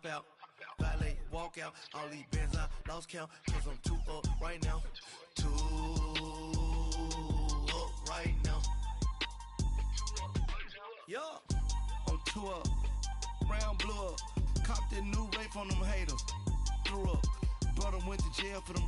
hop out, valet, walk out. All these bands I lost count, cause I'm too up right now. Too up right now. Yeah, I'm too up. Brown blew up. Copped that new rape on them haters. Threw up. Brother went to jail for them.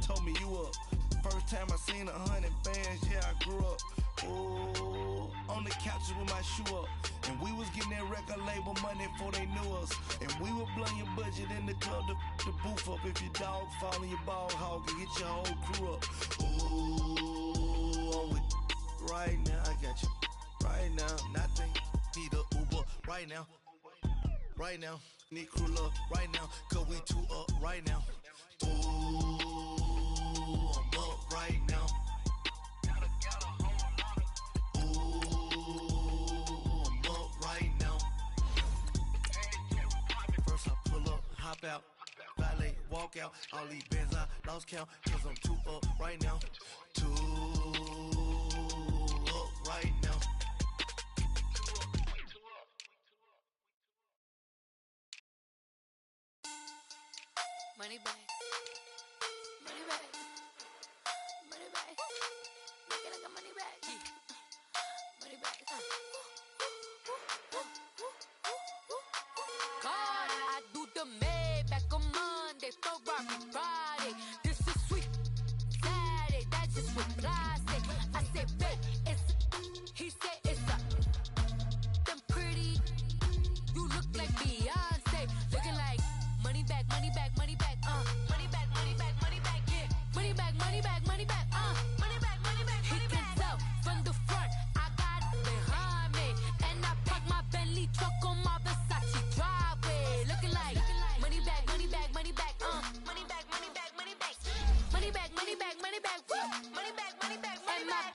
Told me you up. First time I seen 100 bands, yeah, I grew up. Ooh, on the couches with my shoe up. And we was getting that record label money before they knew us. And we were blowing your budget in the club to the booth up. If your dog fall in your ball hog and get your whole crew up. Ooh, I'm with right now, I got you. Right now, nothing. Need a Uber right now. Right now, need crew love right now. Cause we too up right now. Ooh, I'm up right now. Hop out, valet, walk out. All these bands I lost count, cause I'm too up right now. Too up right now. Money back. Money back. Money back. Make it like a money back. Money back. God, I do the Maybach on Monday, Ferrari Friday. This is sweet Saturday, that's just what I say. I say, babe, it's he said it's a them pretty. You look like Beyonce, looking like money back, money back, money back, money back, money back, money back, yeah. Money back, money back, money back, money back, money back, money back. He can tell from the front, I got it behind me, and I park my Bentley truck on my Versace driveway, looking like money back, money back, money back, money back, money back, money back, money back, money back, money back, money back, money back, money back.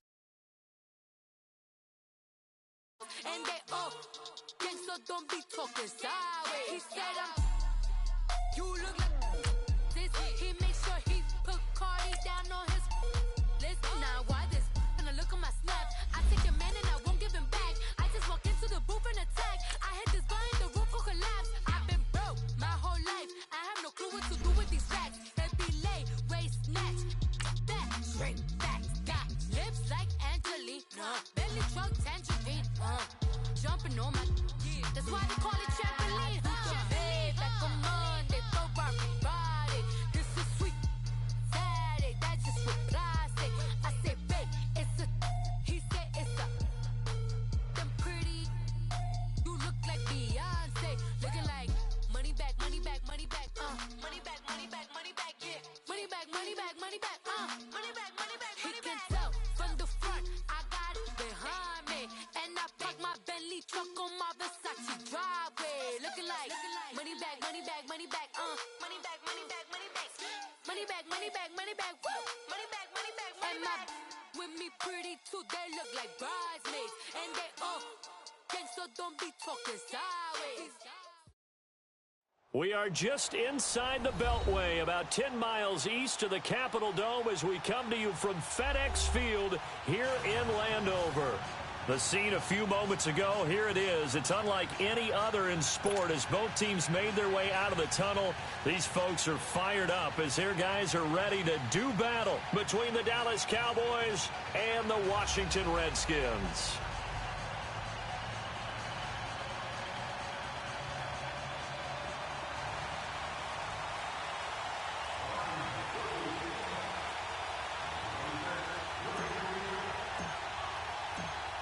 And they all gang, so don't be talking sideways. He said you look like this. He makes sure he put Cardi down on his list. Now why this? And I look at my snap. I take your man and I won't give him back. I just walk into the booth and attack. I hit this guy in the roof will collapse. I've been broke my whole life. I have no clue what to do with these racks. They be late, waist snatch, back, straight back. Got lips like Angelina, belly truck tangerine, jumping on my. That's why they call it trampoline. Babe, back on Monday, Ferrari Friday. This is sweet Saturday, that's just what I say. I say, babe, it's a. He said it's a. Them pretty. You look like Beyonce, looking like money back, money back, money back, money back, money back, money back, yeah. Money back, money back, money back, money back, money back. He can tell from the front, I got it behind me, and I park my Bentley truck on my Versace driveway, looking like money back, money back, money back, money back, money back, money back, money back, money back, money back, money back, money back, money back. With me pretty too, they look like bridesmaids, and they all gang, so don't be talking sideways. We are just inside the Beltway, about 10 miles east of the Capitol Dome as we come to you from FedEx Field here in Landover. The scene a few moments ago, here it is. It's unlike any other in sport as both teams made their way out of the tunnel. These folks are fired up as their guys are ready to do battle between the Dallas Cowboys and the Washington Redskins.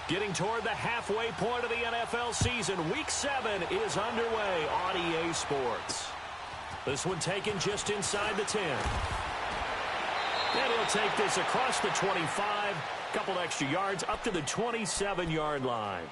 Getting toward the halfway point of the NFL season, Week 7 is underway on EA Sports. This one taken just inside the 10. And he'll take this across the 25, couple extra yards up to the 27-yard line.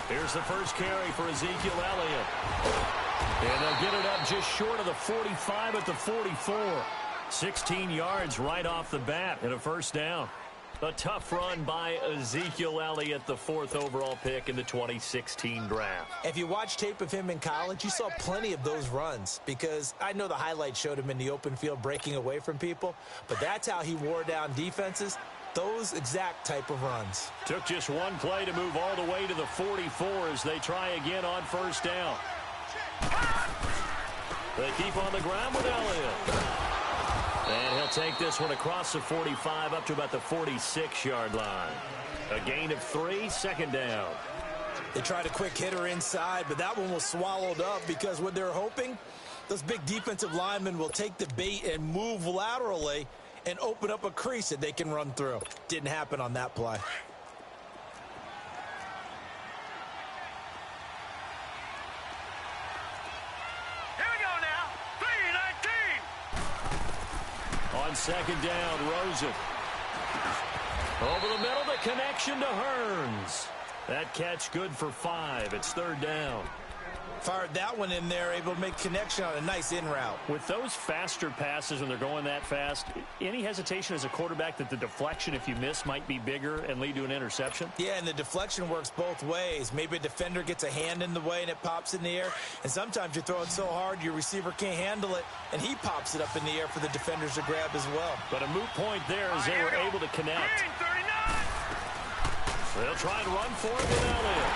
Here's the first carry for Ezekiel Elliott. And they'll get it up just short of the 45 at the 44. 16 yards right off the bat and a first down. A tough run by Ezekiel Elliott, the 4th overall pick in the 2016 draft. If you watch tape of him in college, you saw plenty of those runs, because I know the highlights showed him in the open field breaking away from people, but that's how he wore down defenses, those exact type of runs. Took just one play to move all the way to the 44 as they try again on first down. They keep on the ground with Elliott. And he'll take this one across the 45 up to about the 46-yard line. A gain of 3, second down. They tried a quick hitter inside, but that one was swallowed up because what they're hoping, those big defensive linemen will take the bait and move laterally and open up a crease that they can run through. Didn't happen on that play. On second down, Rosen. Over the middle, the connection to Hearns. That catch good for 5. It's third down. Fired that one in there, able to make connection on a nice in route. With those faster passes when they're going that fast, any hesitation as a quarterback that the deflection, if you miss, might be bigger and lead to an interception? Yeah, and the deflection works both ways. Maybe a defender gets a hand in the way and it pops in the air, and sometimes you throw it so hard your receiver can't handle it, and he pops it up in the air for the defenders to grab as well. But a moot point there as they were able to connect. They'll try and run for it with Elliott.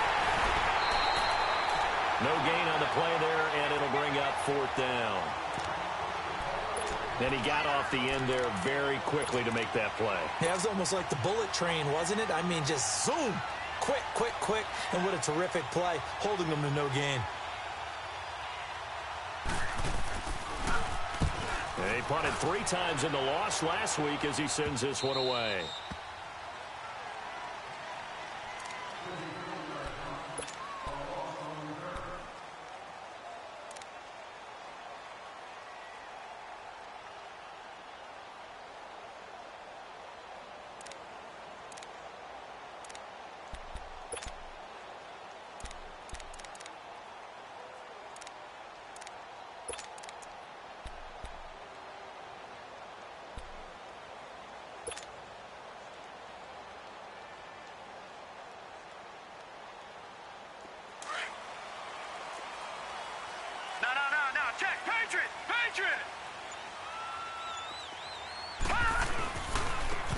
No gain on the play there, and it'll bring up 4th down. Then he got off the end there very quickly to make that play. Yeah, it was almost like the bullet train, wasn't it? I mean, just zoom. Quick, quick, quick. And what a terrific play, holding them to no gain. He punted 3 times in the loss last week as he sends this one away.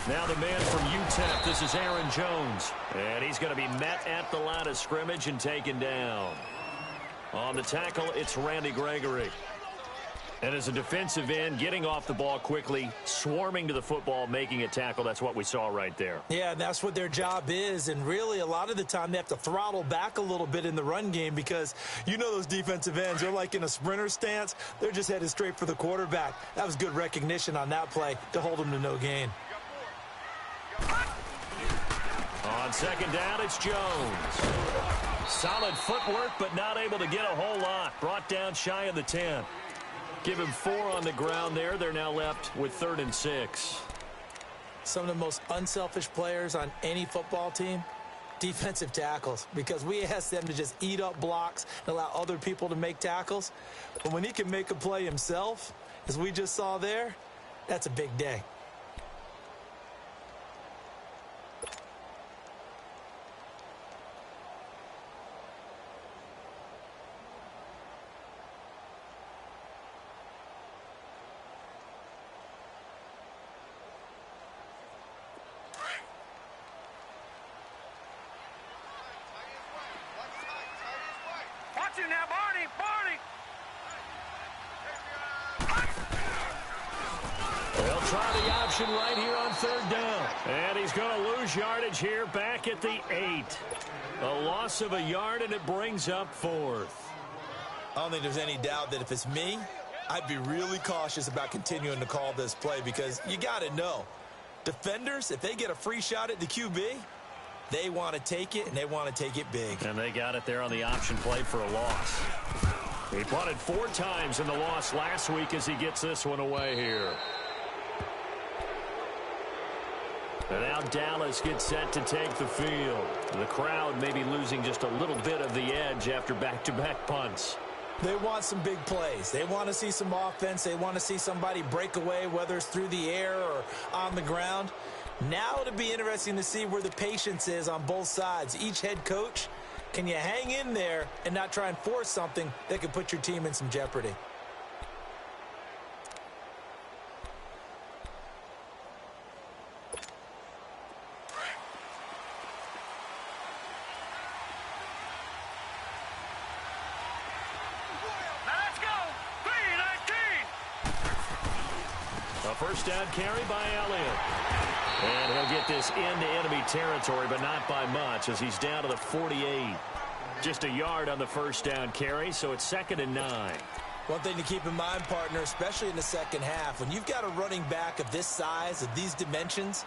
Now the man from UTEP, this is Aaron Jones. And he's going to be met at the line of scrimmage and taken down. On the tackle, it's Randy Gregory. And as a defensive end, getting off the ball quickly, swarming to the football, making a tackle, that's what we saw right there. Yeah, and that's what their job is. And really, a lot of the time, they have to throttle back a little bit in the run game because you know those defensive ends, they're like in a sprinter stance. They're just headed straight for the quarterback. That was good recognition on that play to hold them to no gain. On second down, it's Jones. Solid footwork, but not able to get a whole lot. Brought down shy of the 10. Give him 4 on the ground there. They're now left with 3rd and 6. Some of the most unselfish players on any football team, defensive tackles, because we ask them to just eat up blocks and allow other people to make tackles. But when he can make a play himself, as we just saw there, that's a big day. Now, Barney! They'll try the option right here on 3rd down. And he's going to lose yardage here back at the 8. A loss of a yard, and it brings up 4th. I don't think there's any doubt that if it's me, I'd be really cautious about continuing to call this play because you got to know, defenders, if they get a free shot at the QB, they want to take it, and they want to take it big. And they got it there on the option play for a loss. He punted 4 times in the loss last week as he gets this one away here. And now Dallas gets set to take the field. The crowd may be losing just a little bit of the edge after back-to-back punts. They want some big plays. They want to see some offense. They want to see somebody break away, whether it's through the air or on the ground. Now it'll be interesting to see where the patience is on both sides. Each head coach, can you hang in there and not try and force something that could put your team in some jeopardy? First down carry by Elliott. And he'll get this into enemy territory, but not by much as he's down to the 48. Just a yard on the first down carry, so it's 2nd and 9. One thing to keep in mind, partner, especially in the second half, when you've got a running back of this size, of these dimensions,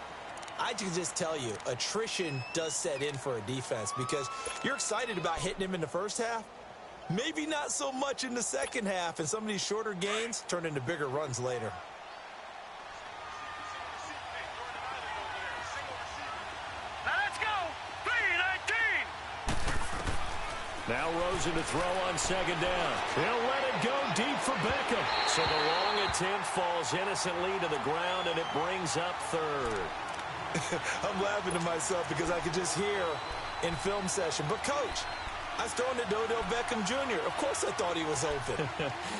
I can just tell you, attrition does set in for a defense because you're excited about hitting him in the first half. Maybe not so much in the second half, and some of these shorter gains turn into bigger runs later. Now Rosen to throw on 2nd down. He'll let it go deep for Beckham. So the long attempt falls innocently to the ground, and it brings up 3rd. I'm laughing to myself because I could just hear in film session, but Coach, I was throwing to Odell Beckham Jr. Of course I thought he was open.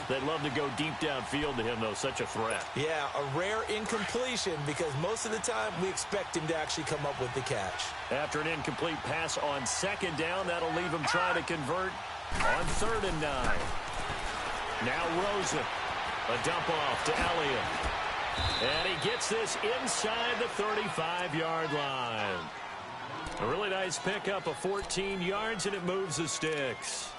They'd love to go deep downfield to him, though. Such a threat. Yeah, a rare incompletion because most of the time we expect him to actually come up with the catch. After an incomplete pass on 2nd down, that'll leave him trying to convert on 3rd and 9. Now Rosen. A dump off to Elliott. And he gets this inside the 35-yard line. A really nice pickup of 14 yards, and it moves the sticks.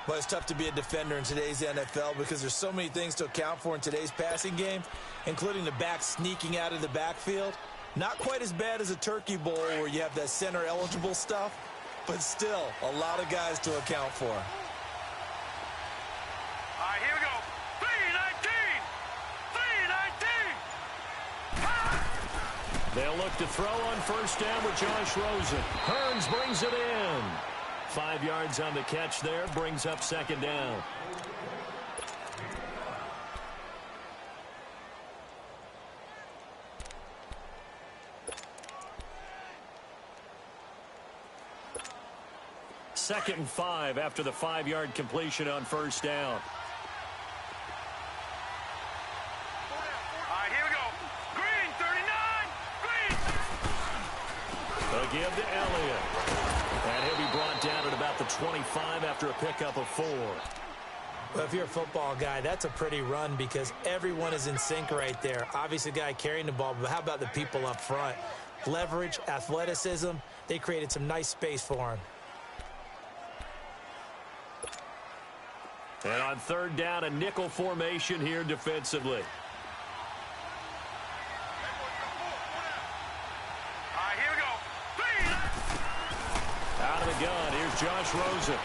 Well, it's tough to be a defender in today's NFL because there's so many things to account for in today's passing game, including the back sneaking out of the backfield. Not quite as bad as a turkey bowl where you have that center-eligible stuff, but still a lot of guys to account for. All right, here we go. 3-19. They'll look to throw on 1st down with Josh Rosen. Hearns brings it in. 5 yards on the catch there, brings up 2nd down. Second and 5 after the 5-yard completion on 1st down. A give to Elliott. And he'll be brought down at about the 25 after a pickup of 4. Well, if you're a football guy, that's a pretty run because everyone is in sync right there. Obviously, the guy carrying the ball, but how about the people up front? Leverage, athleticism, they created some nice space for him. And on 3rd down, a nickel formation here defensively. Out of the gun, here's Josh Rosen.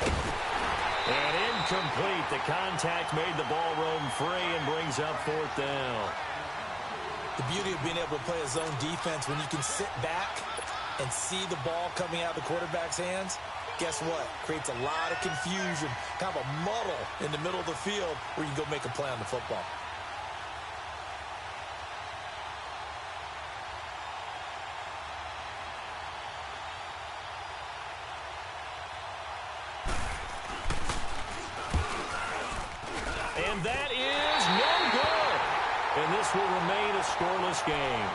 And incomplete. The contact made the ball roam free and brings up 4th down. The beauty of being able to play a zone defense when you can sit back and see the ball coming out of the quarterback's hands, guess what? Creates a lot of confusion, kind of a muddle in the middle of the field where you can go make a play on the football. And that is no good. And this will remain a scoreless game.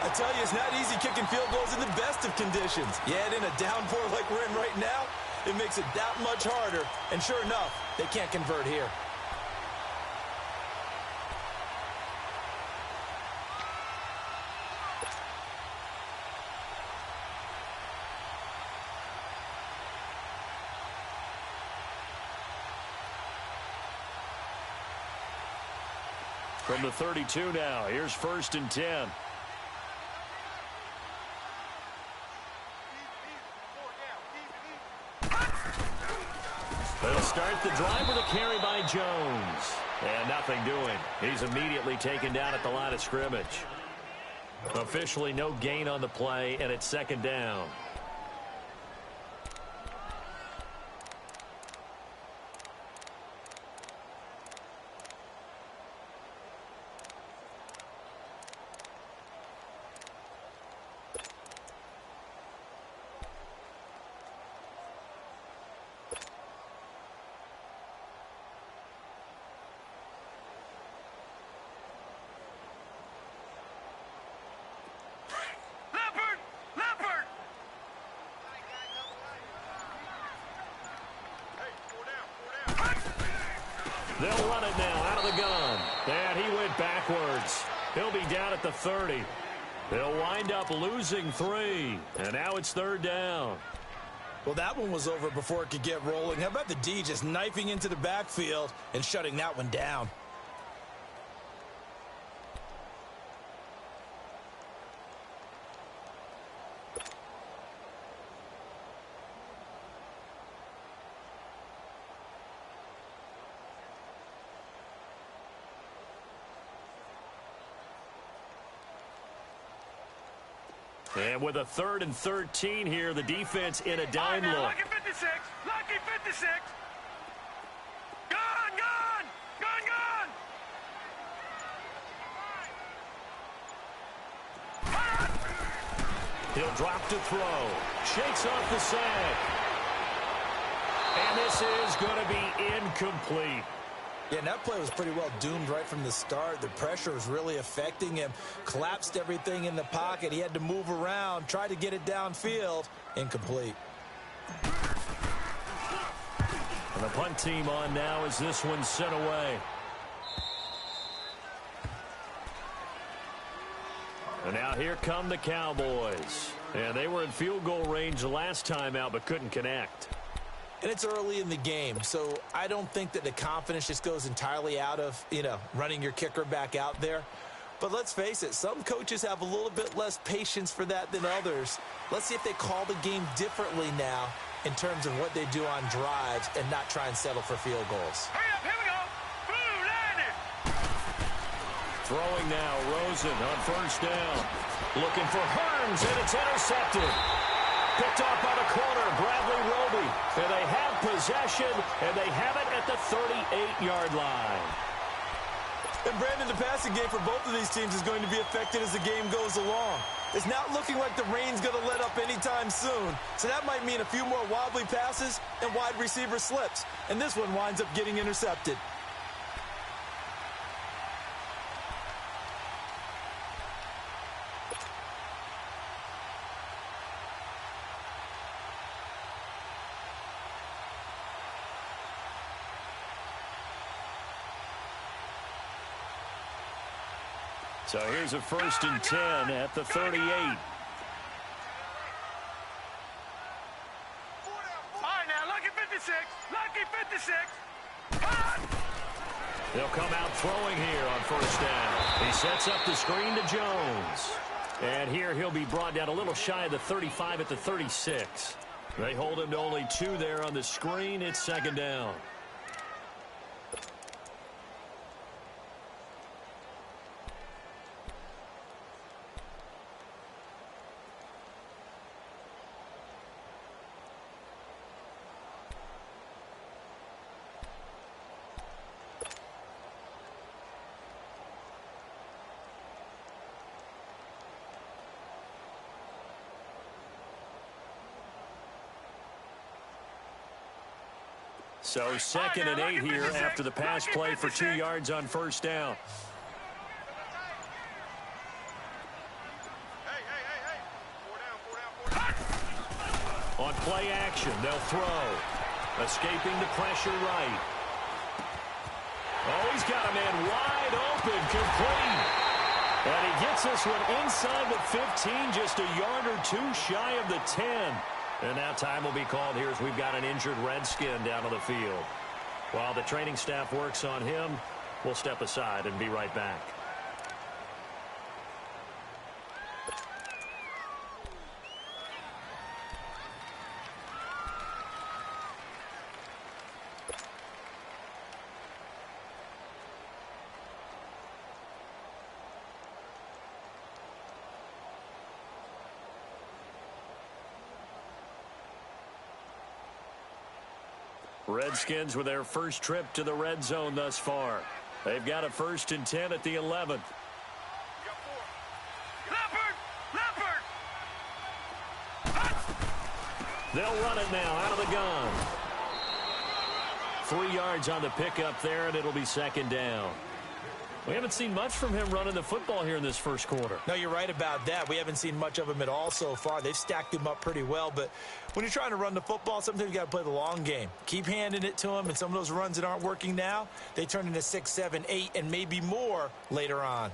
I tell you, it's not easy kicking field goals in the best of conditions. Yet in a downpour like we're in right now, it makes it that much harder. And sure enough, they can't convert here. From the 32 now, here's 1st and 10. They'll start the drive with a carry by Jones. And nothing doing. He's immediately taken down at the line of scrimmage. Officially no gain on the play, and it's 2nd down. They'll run it now out of the gun. And he went backwards. He'll be down at the 30. They'll wind up losing 3. And now it's 3rd down. Well, that one was over before it could get rolling. How about the D just knifing into the backfield and shutting that one down? And with a 3rd and 13 here, the defense in a dime look. Lucky 56! Lucky 56! Gone! Gone! Gone! Gone! He'll drop to throw. Shakes off the sack. And this is going to be incomplete. Yeah, and that play was pretty well doomed right from the start. The pressure was really affecting him. Collapsed everything in the pocket. He had to move around, try to get it downfield. Incomplete. And the punt team on now as this one's sent away. And now here come the Cowboys. And they were in field goal range last time out but couldn't connect. And it's early in the game, so I don't think that the confidence just goes entirely out of, running your kicker back out there. But let's face it, some coaches have a little bit less patience for that than others. Let's see if they call the game differently now in terms of what they do on drives and not try and settle for field goals. Hurry up, here we go! Boom, landed! Throwing now, Rosen on 1st down. Looking for Hearns, and it's intercepted. Picked off by the corner, Bradley Roby. And they have possession, and they have it at the 38-yard line. And Brandon, the passing game for both of these teams is going to be affected as the game goes along. It's not looking like the rain's going to let up anytime soon. So that might mean a few more wobbly passes and wide receiver slips. And this one winds up getting intercepted. So here's a 1st and 10 at the 38. All right, now, lucky 56! Lucky 56! They'll come out throwing here on 1st down. He sets up the screen to Jones. And here he'll be brought down a little shy of the 35 at the 36. They hold him to only 2 there on the screen. It's 2nd down. So 2nd and 8 here after the pass play for 2 yards on 1st down. On play action, they'll throw. Escaping the pressure right. Oh, he's got a man wide open, complete. And he gets this one inside the 15, just a yard or 2 shy of the 10. And now time will be called here as we've got an injured Redskin down on the field. While the training staff works on him, we'll step aside and be right back. Redskins with their first trip to the red zone thus far. They've got a 1st and 10 at the 11th. They'll run it now out of the gun. 3 yards on the pickup there, and it'll be 2nd down. We haven't seen much from him running the football here in this first quarter. No, you're right about that. We haven't seen much of him at all so far. They've stacked him up pretty well, but when you're trying to run the football, sometimes you got to play the long game. Keep handing it to him, and some of those runs that aren't working now, they turn into 6, 7, 8, and maybe more later on.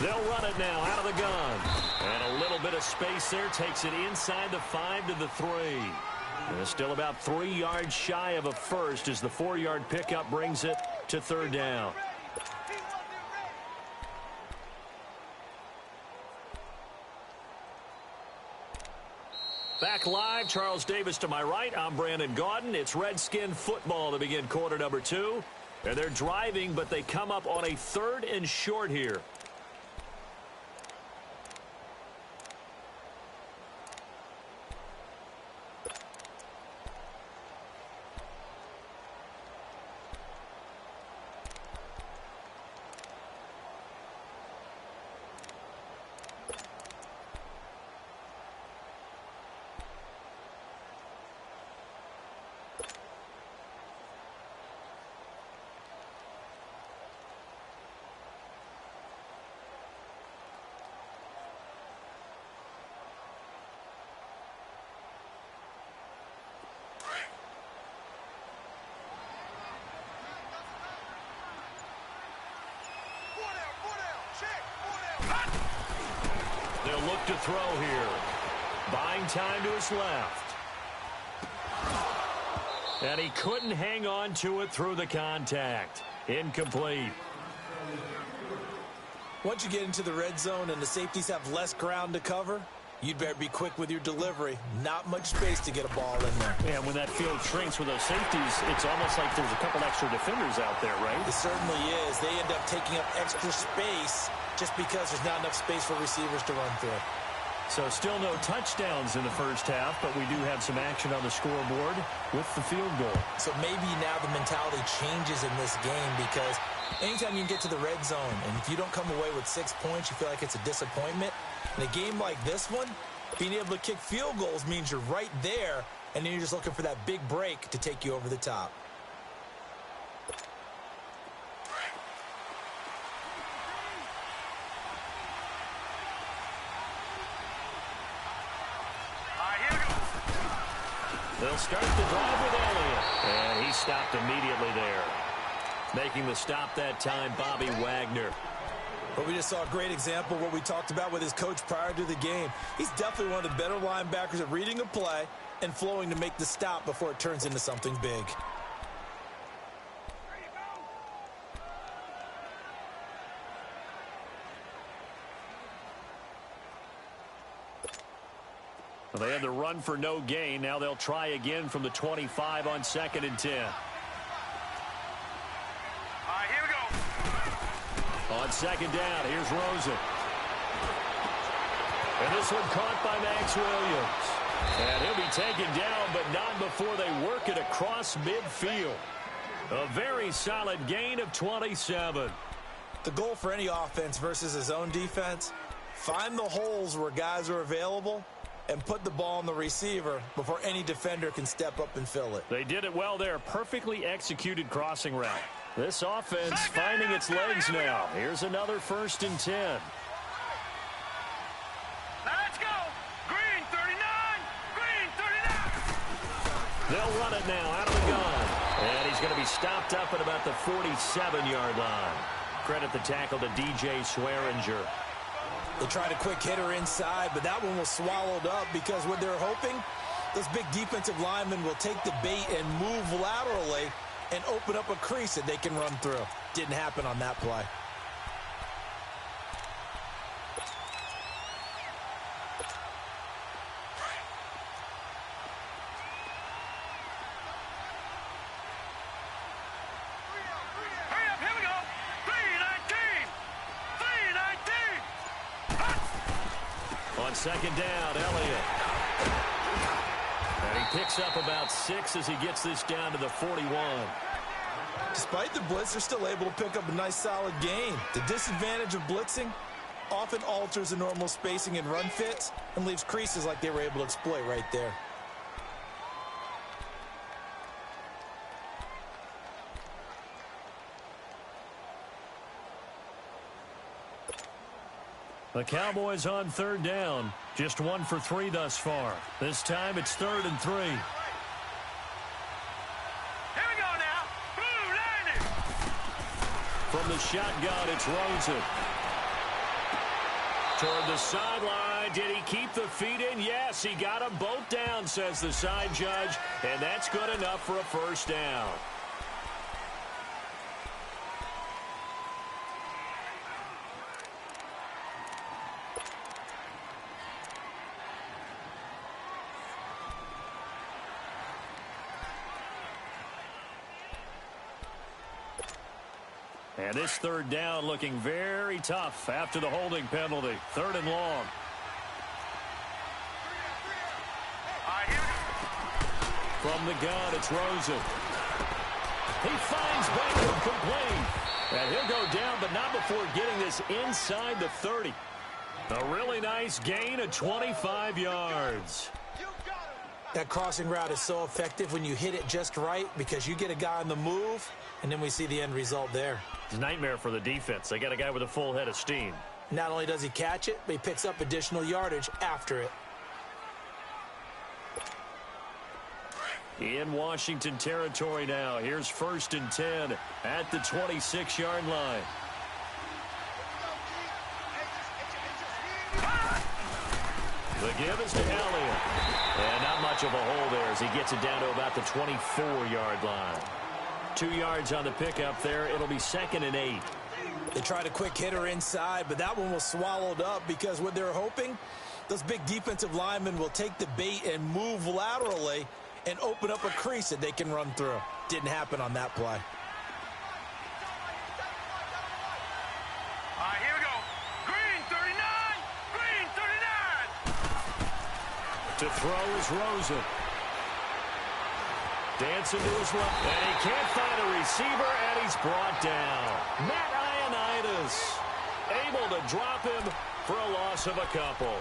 They'll run it now out of the gun. And a little bit of space there takes it inside the 5 to the 3. And it's still about 3 yards shy of a first as the 4-yard pickup brings it to 3rd down. Back live, Charles Davis to my right. I'm Brandon Gaudin. It's Redskin football to begin quarter number 2. And they're driving, but they come up on a 3rd and short here. They'll look to throw here. Buying time to his left. And he couldn't hang on to it through the contact. Incomplete. Once you get into the red zone and the safeties have less ground to cover, you'd better be quick with your delivery. Not much space to get a ball in there. Yeah, when that field shrinks with those safeties, it's almost like there's a couple extra defenders out there, right? It certainly is. They end up taking up extra space just because there's not enough space for receivers to run through. So still no touchdowns in the first half, but we do have some action on the scoreboard with the field goal. So maybe now the mentality changes in this game because anytime you can get to the red zone, and if you don't come away with 6 points, you feel like it's a disappointment. In a game like this one, being able to kick field goals means you're right there, and then you're just looking for that big break to take you over the top. They'll start the drive with Elliott. And he stopped immediately there. Making the stop that time, Bobby Wagner. But we just saw a great example of what we talked about with his coach prior to the game. He's definitely one of the better linebackers at reading a play and flowing to make the stop before it turns into something big. Well, they had the run for no gain. Now they'll try again from the 25 on 2nd and 10. All right, here we go. On 2nd down, here's Rosen. And this one caught by Max Williams. And he'll be taken down, but not before they work it across midfield. A very solid gain of 27. The goal for any offense versus his own defense, find the holes where guys are available and put the ball on the receiver before any defender can step up and fill it. They did it well there. Perfectly executed crossing route. This offense finding its legs now. Here's another 1st and 10. Now let's go. Green 39. Green 39. They'll run it now out of the gun. And he's going to be stopped up at about the 47-yard line. Credit the tackle to DJ Swearinger. They tried a quick hitter inside, but that one was swallowed up because what they're hoping, those big defensive linemen will take the bait and move laterally and open up a crease that they can run through. Didn't happen on that play. On second down, Elliott. And he picks up about 6 as he gets this down to the 41. Despite the blitz, they're still able to pick up a nice, solid gain. The disadvantage of blitzing often alters the normal spacing and run fits and leaves creases like they were able to exploit right there. The Cowboys on third down. Just 1 for 3 thus far. This time it's 3rd and 3. Here we go now. Blue landing. From the shotgun, it's Rosen. Toward the sideline. Did he keep the feet in? Yes, he got them both down, says the side judge. And that's good enough for a first down. And this third down looking very tough after the holding penalty. 3rd and long. From the gun, it's Rosen. He finds Beckham complete. And he'll go down, but not before getting this inside the 30. A really nice gain of 25 yards. That crossing route is so effective when you hit it just right because you get a guy on the move, and then we see the end result there. It's a nightmare for the defense. They got a guy with a full head of steam. Not only does he catch it, but he picks up additional yardage after it. In Washington territory now. Here's 1st and 10 at the 26-yard line. The give is to Elliott. And not much of a hole there as he gets it down to about the 24-yard line. 2 yards on the pickup there. It'll be 2nd and 8. They tried a quick hitter inside, but that one was swallowed up because what they're hoping, those big defensive linemen will take the bait and move laterally and open up a crease that they can run through. Didn't happen on that play. Here we go. Green 39. Green 39. To throw is Rosen. Dancing to his left. And he can't find a receiver, and he's brought down. Matt Ioannidis able to drop him for a loss of a couple.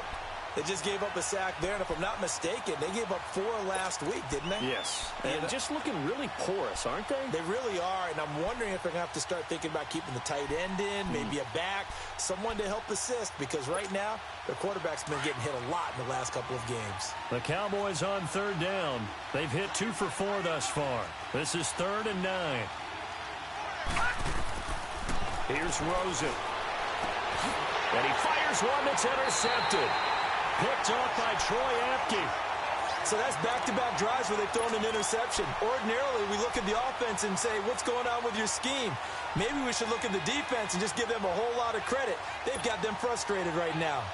They just gave up a sack there, and if I'm not mistaken, they gave up 4 last week, didn't they? Yes. And just looking really porous, aren't they? They really are, and I'm wondering if they're going to have to start thinking about keeping the tight end in, maybe a back, someone to help assist, because right now, their quarterback's been getting hit a lot in the last couple of games. The Cowboys on third down. They've hit 2 for 4 thus far. This is 3rd and 9. Here's Rosen. And he fires one that's intercepted. Picked off by Troy Apke. So that's back-to-back drives where they've thrown an interception. Ordinarily, we look at the offense and say, what's going on with your scheme? Maybe we should look at the defense and just give them a whole lot of credit. They've got them frustrated right now.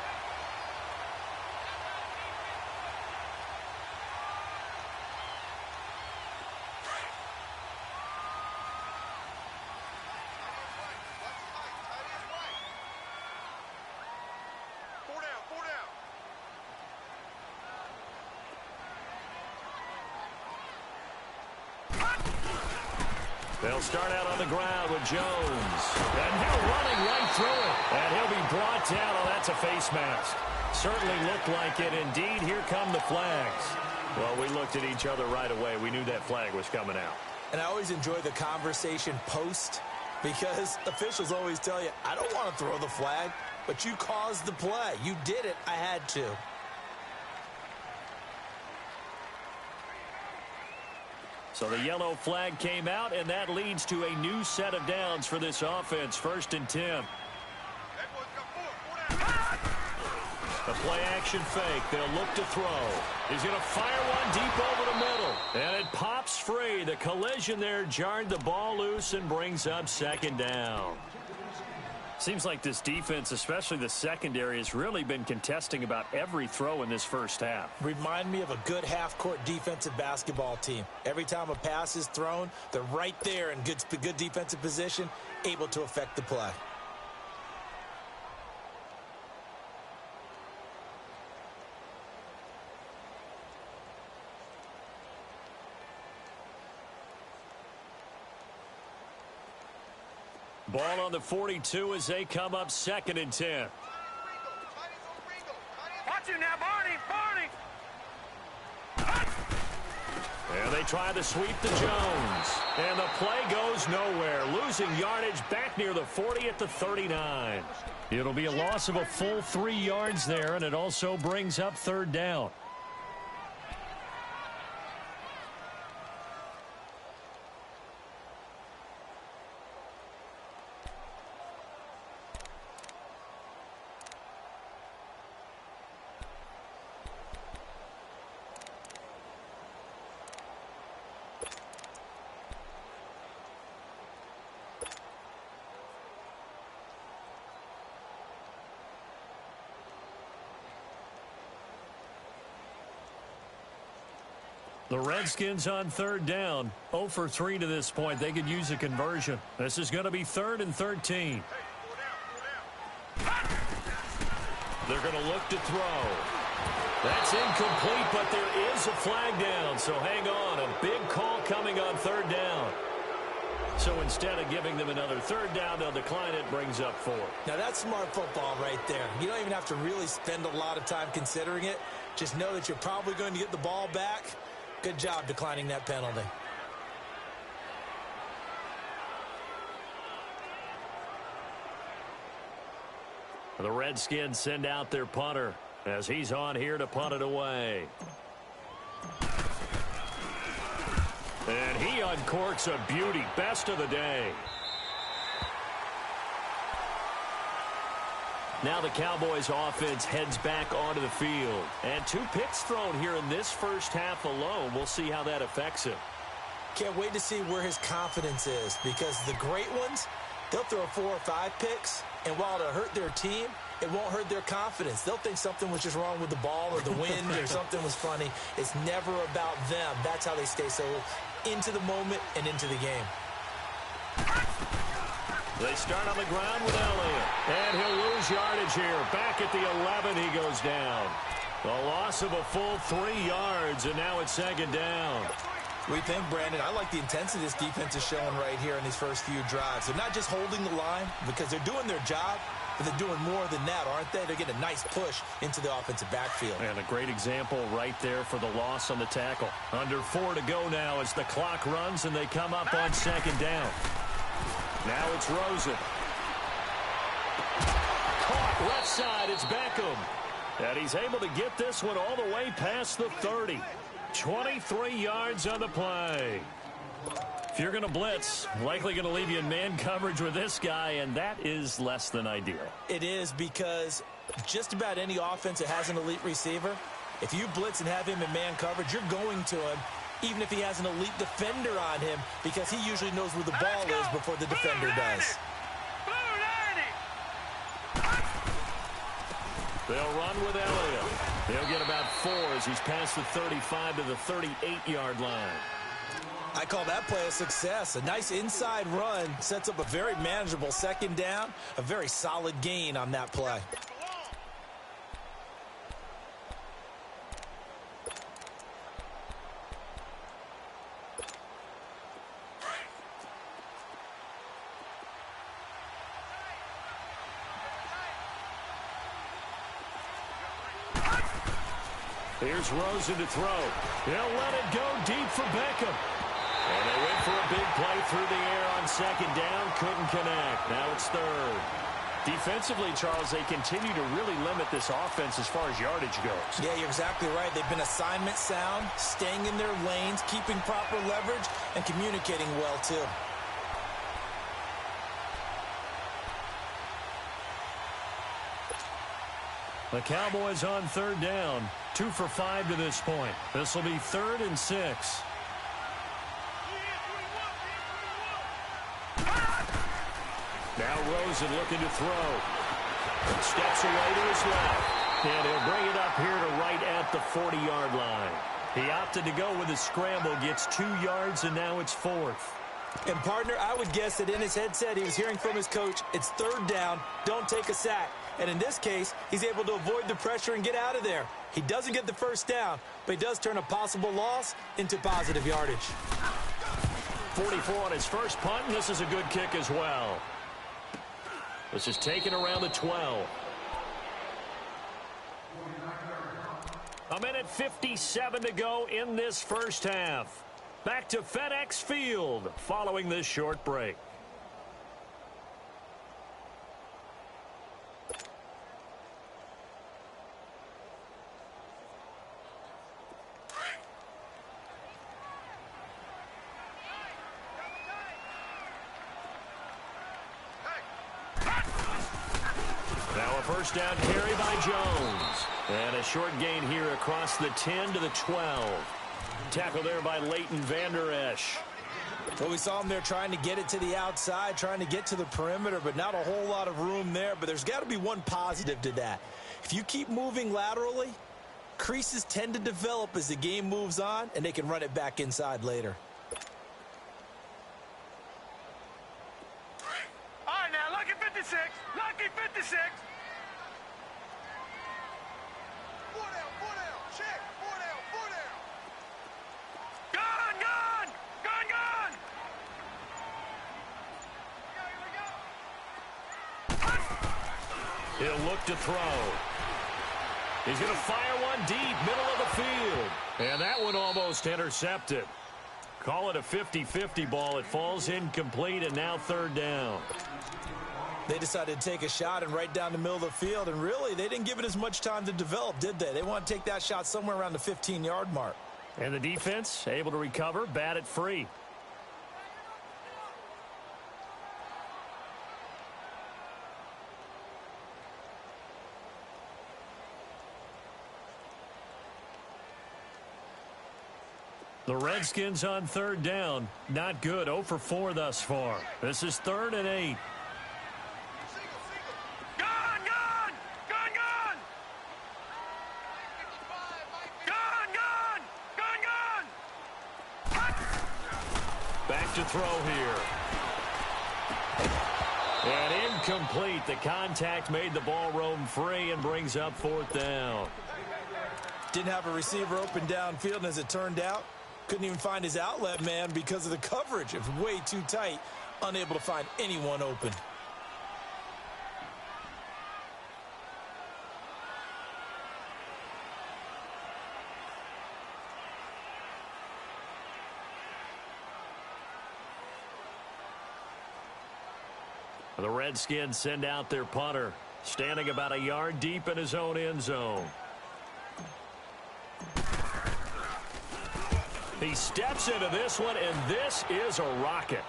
They'll start out on the ground with Jones. And he'll running right through it. And he'll be brought down. Oh, that's a face mask. Certainly looked like it. Indeed, here come the flags. Well, we looked at each other right away. We knew that flag was coming out. And I always enjoy the conversation post because officials always tell you, I don't want to throw the flag, but you caused the play. You did it. I had to. So the yellow flag came out, and that leads to a new set of downs for this offense. 1st and 10. The play action fake. They'll look to throw. He's going to fire one deep over the middle. And it pops free. The collision there jarred the ball loose and brings up 2nd down. Seems like this defense, especially the secondary, has really been contesting about every throw in this first half. Remind me of a good half-court defensive basketball team. Every time a pass is thrown, they're right there in good defensive position, able to affect the play. Ball on the 42 as they come up 2nd and 10. Watch you now, Barney. And they try to sweep to Jones. And the play goes nowhere. Losing yardage back near the 40 at the 39. It'll be a loss of a full 3 yards there, and it also brings up 3rd down. The Redskins on 3rd down, 0 for 3 to this point. They could use a conversion. This is going to be 3rd and 13. They're going to look to throw. That's incomplete, but there is a flag down, so hang on. A big call coming on 3rd down. So instead of giving them another 3rd down, they'll decline it, brings up 4. Now, that's smart football right there. You don't even have to really spend a lot of time considering it. Just know that you're probably going to get the ball back. Good job declining that penalty. The Redskins send out their punter as he's on here to punt it away. And he uncorks a beauty. Best of the day. Now the Cowboys offense heads back onto the field. And 2 picks thrown here in this first half alone. We'll see how that affects him. Can't wait to see where his confidence is, because the great ones, they'll throw 4 or 5 picks, and while it'll hurt their team, it won't hurt their confidence. They'll think something was just wrong with the ball or the wind or something was funny. It's never about them. That's how they stay so into the moment and into the game. They start on the ground with Elliott. And he'll lose yardage here. Back at the 11, he goes down. A loss of a full 3 yards, and now it's 2nd down. What do you think, Brandon? I like the intensity this defense is showing right here in these first few drives. They're not just holding the line because they're doing their job, but they're doing more than that, aren't they? They're getting a nice push into the offensive backfield. And a great example right there for the loss on the tackle. Under 4 to go now as the clock runs, and they come up on 2nd down. Now it's Rosen. Caught left side. It's Beckham. And he's able to get this one all the way past the 30. 23 yards on the play. If you're going to blitz, likely going to leave you in man coverage with this guy, and that is less than ideal. It is, because just about any offense that has an elite receiver, if you blitz and have him in man coverage, you're going to him, even if he has an elite defender on him, because he usually knows where the ball is before the defender does. They'll run with Elliott. They'll get about 4 as he's past the 35 to the 38-yard line. I call that play a success. A nice inside run sets up a very manageable 2nd down, a very solid gain on that play. Here's Rosen to throw. He'll let it go deep for Beckham. And they went for a big play through the air on 2nd down. Couldn't connect. Now it's 3rd. Defensively, Charles, they continue to really limit this offense as far as yardage goes. Yeah, you're exactly right. They've been assignment sound, staying in their lanes, keeping proper leverage, and communicating well, too. The Cowboys on 3rd down. 2 for 5 to this point. This will be 3rd and 6. Now Rosen looking to throw. Steps away to his left. And he'll bring it up here to right at the 40-yard line. He opted to go with a scramble, gets 2 yards, and now it's 4th. And, partner, I would guess that in his headset he was hearing from his coach, it's 3rd down, don't take a sack. And in this case, he's able to avoid the pressure and get out of there. He doesn't get the 1st down, but he does turn a possible loss into positive yardage. 44 on his first punt, and this is a good kick as well. This is taken around the 12. A minute 57 to go in this first half. Back to FedEx Field following this short break. Now a first down carry by Jones. And a short gain here across the 10 to the 12. Tackle there by Leighton Vander Esch. Well, we saw him there trying to get it to the outside, trying to get to the perimeter, but not a whole lot of room there. But there's got to be one positive to that. If you keep moving laterally, creases tend to develop as the game moves on, and they can run it back inside later. All right, now, lucky 56. Lucky 56. Four down. Check. Four down. Gone. He'll look to throw. He's going to fire one deep, middle of the field. And that one almost intercepted. Call it a 50-50 ball. It falls incomplete, and now third down. They decided to take a shot and right down the middle of the field, and really, they didn't give it as much time to develop, did they? They want to take that shot somewhere around the 15-yard mark. And the defense able to recover, bat it free. The Redskins on third down. Not good. 0 for 4 thus far. This is 3rd and 8. Back to throw here. And incomplete. The contact made the ball roam free and brings up 4th down. Didn't have a receiver open downfield, and as it turned out, couldn't even find his outlet man because of the coverage. It was way too tight, unable to find anyone open. The Redskins send out their punter, standing about a yard deep in his own end zone. He steps into this one, and this is a rocket.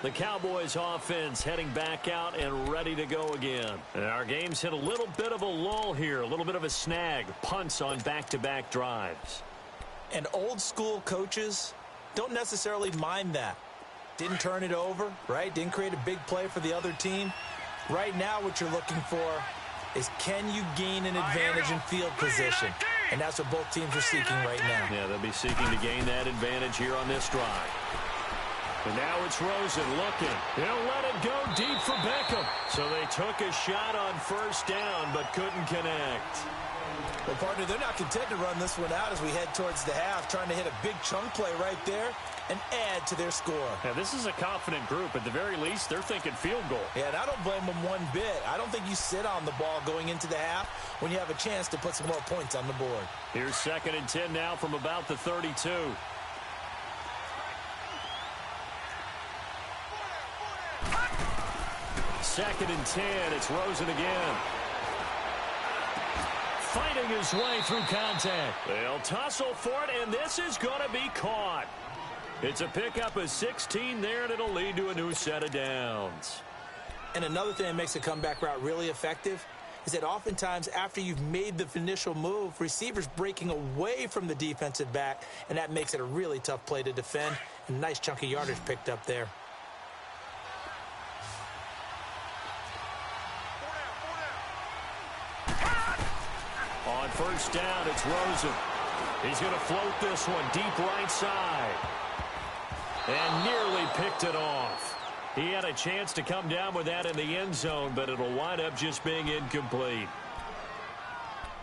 The Cowboys offense heading back out and ready to go again. And our game's hit a little bit of a lull here, a little bit of a snag. Punts on back-to-back drives. And old school coaches don't necessarily mind that. Didn't turn it over, right? Didn't create a big play for the other team. Right now what you're looking for is, can you gain an advantage in field position? And that's what both teams are seeking right now. Yeah, they'll be seeking to gain that advantage here on this drive. And now it's Rosen looking. He'll let it go deep for Beckham. So they took a shot on first down but couldn't connect. Well, partner, they're not content to run this one out as we head towards the half, trying to hit a big chunk play right there and add to their score. Yeah, this is a confident group. At the very least, they're thinking field goal. Yeah, and I don't blame them one bit. I don't think you sit on the ball going into the half when you have a chance to put some more points on the board. Here's 2nd and 10 now from about the 32. Second and 10. It's Rosen again. Fighting his way through contact. They'll tussle for it, and this is going to be caught. It's a pickup of 16 there, and it'll lead to a new set of downs. And another thing that makes a comeback route really effective is that oftentimes after you've made the initial move, receivers breaking away from the defensive back, and that makes it a really tough play to defend. A nice chunk of yardage picked up there. On first down, it's Rosen. He's going to float this one deep right side. And nearly picked it off. He had a chance to come down with that in the end zone, but it'll wind up just being incomplete.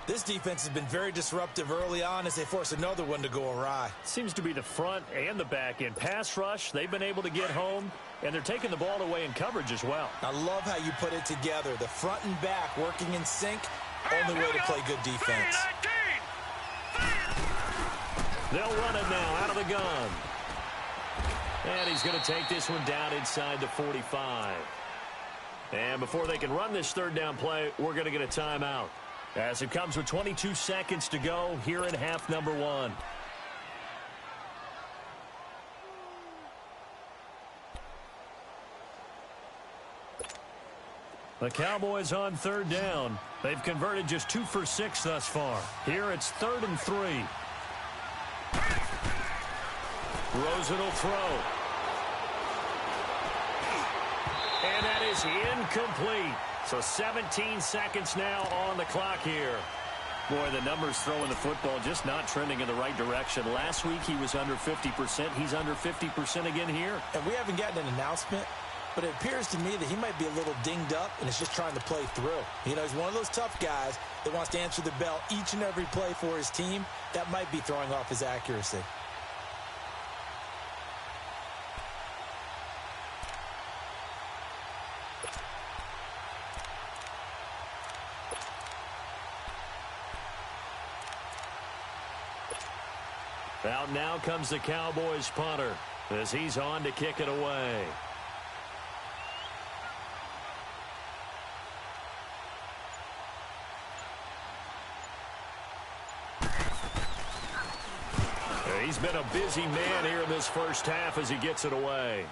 This defense has been very disruptive early on as they force another one to go awry. Seems to be the front and the back end. Pass rush, they've been able to get home, and they're taking the ball away in coverage as well. I love how you put it together. The front and back working in sync, only way to play good defense. They'll run it now out of the gun. And he's going to take this one down inside the 45. And before they can run this third down play, we're going to get a timeout, as it comes with 22 seconds to go here in half number 1. The Cowboys on third down. They've converted just 2 for 6 thus far. Here it's 3rd and 3. Rosen will throw. And that is incomplete. So 17 seconds now on the clock here. Boy, the numbers throwing the football just not trending in the right direction. Last week he was under 50%. He's under 50% again here. And we haven't gotten an announcement, but it appears to me that he might be a little dinged up and is just trying to play through. You know, he's one of those tough guys that wants to answer the bell each and every play for his team. That might be throwing off his accuracy. Out now comes the Cowboys punter as he's on to kick it away. He's been a busy man here in this first half as he gets it away.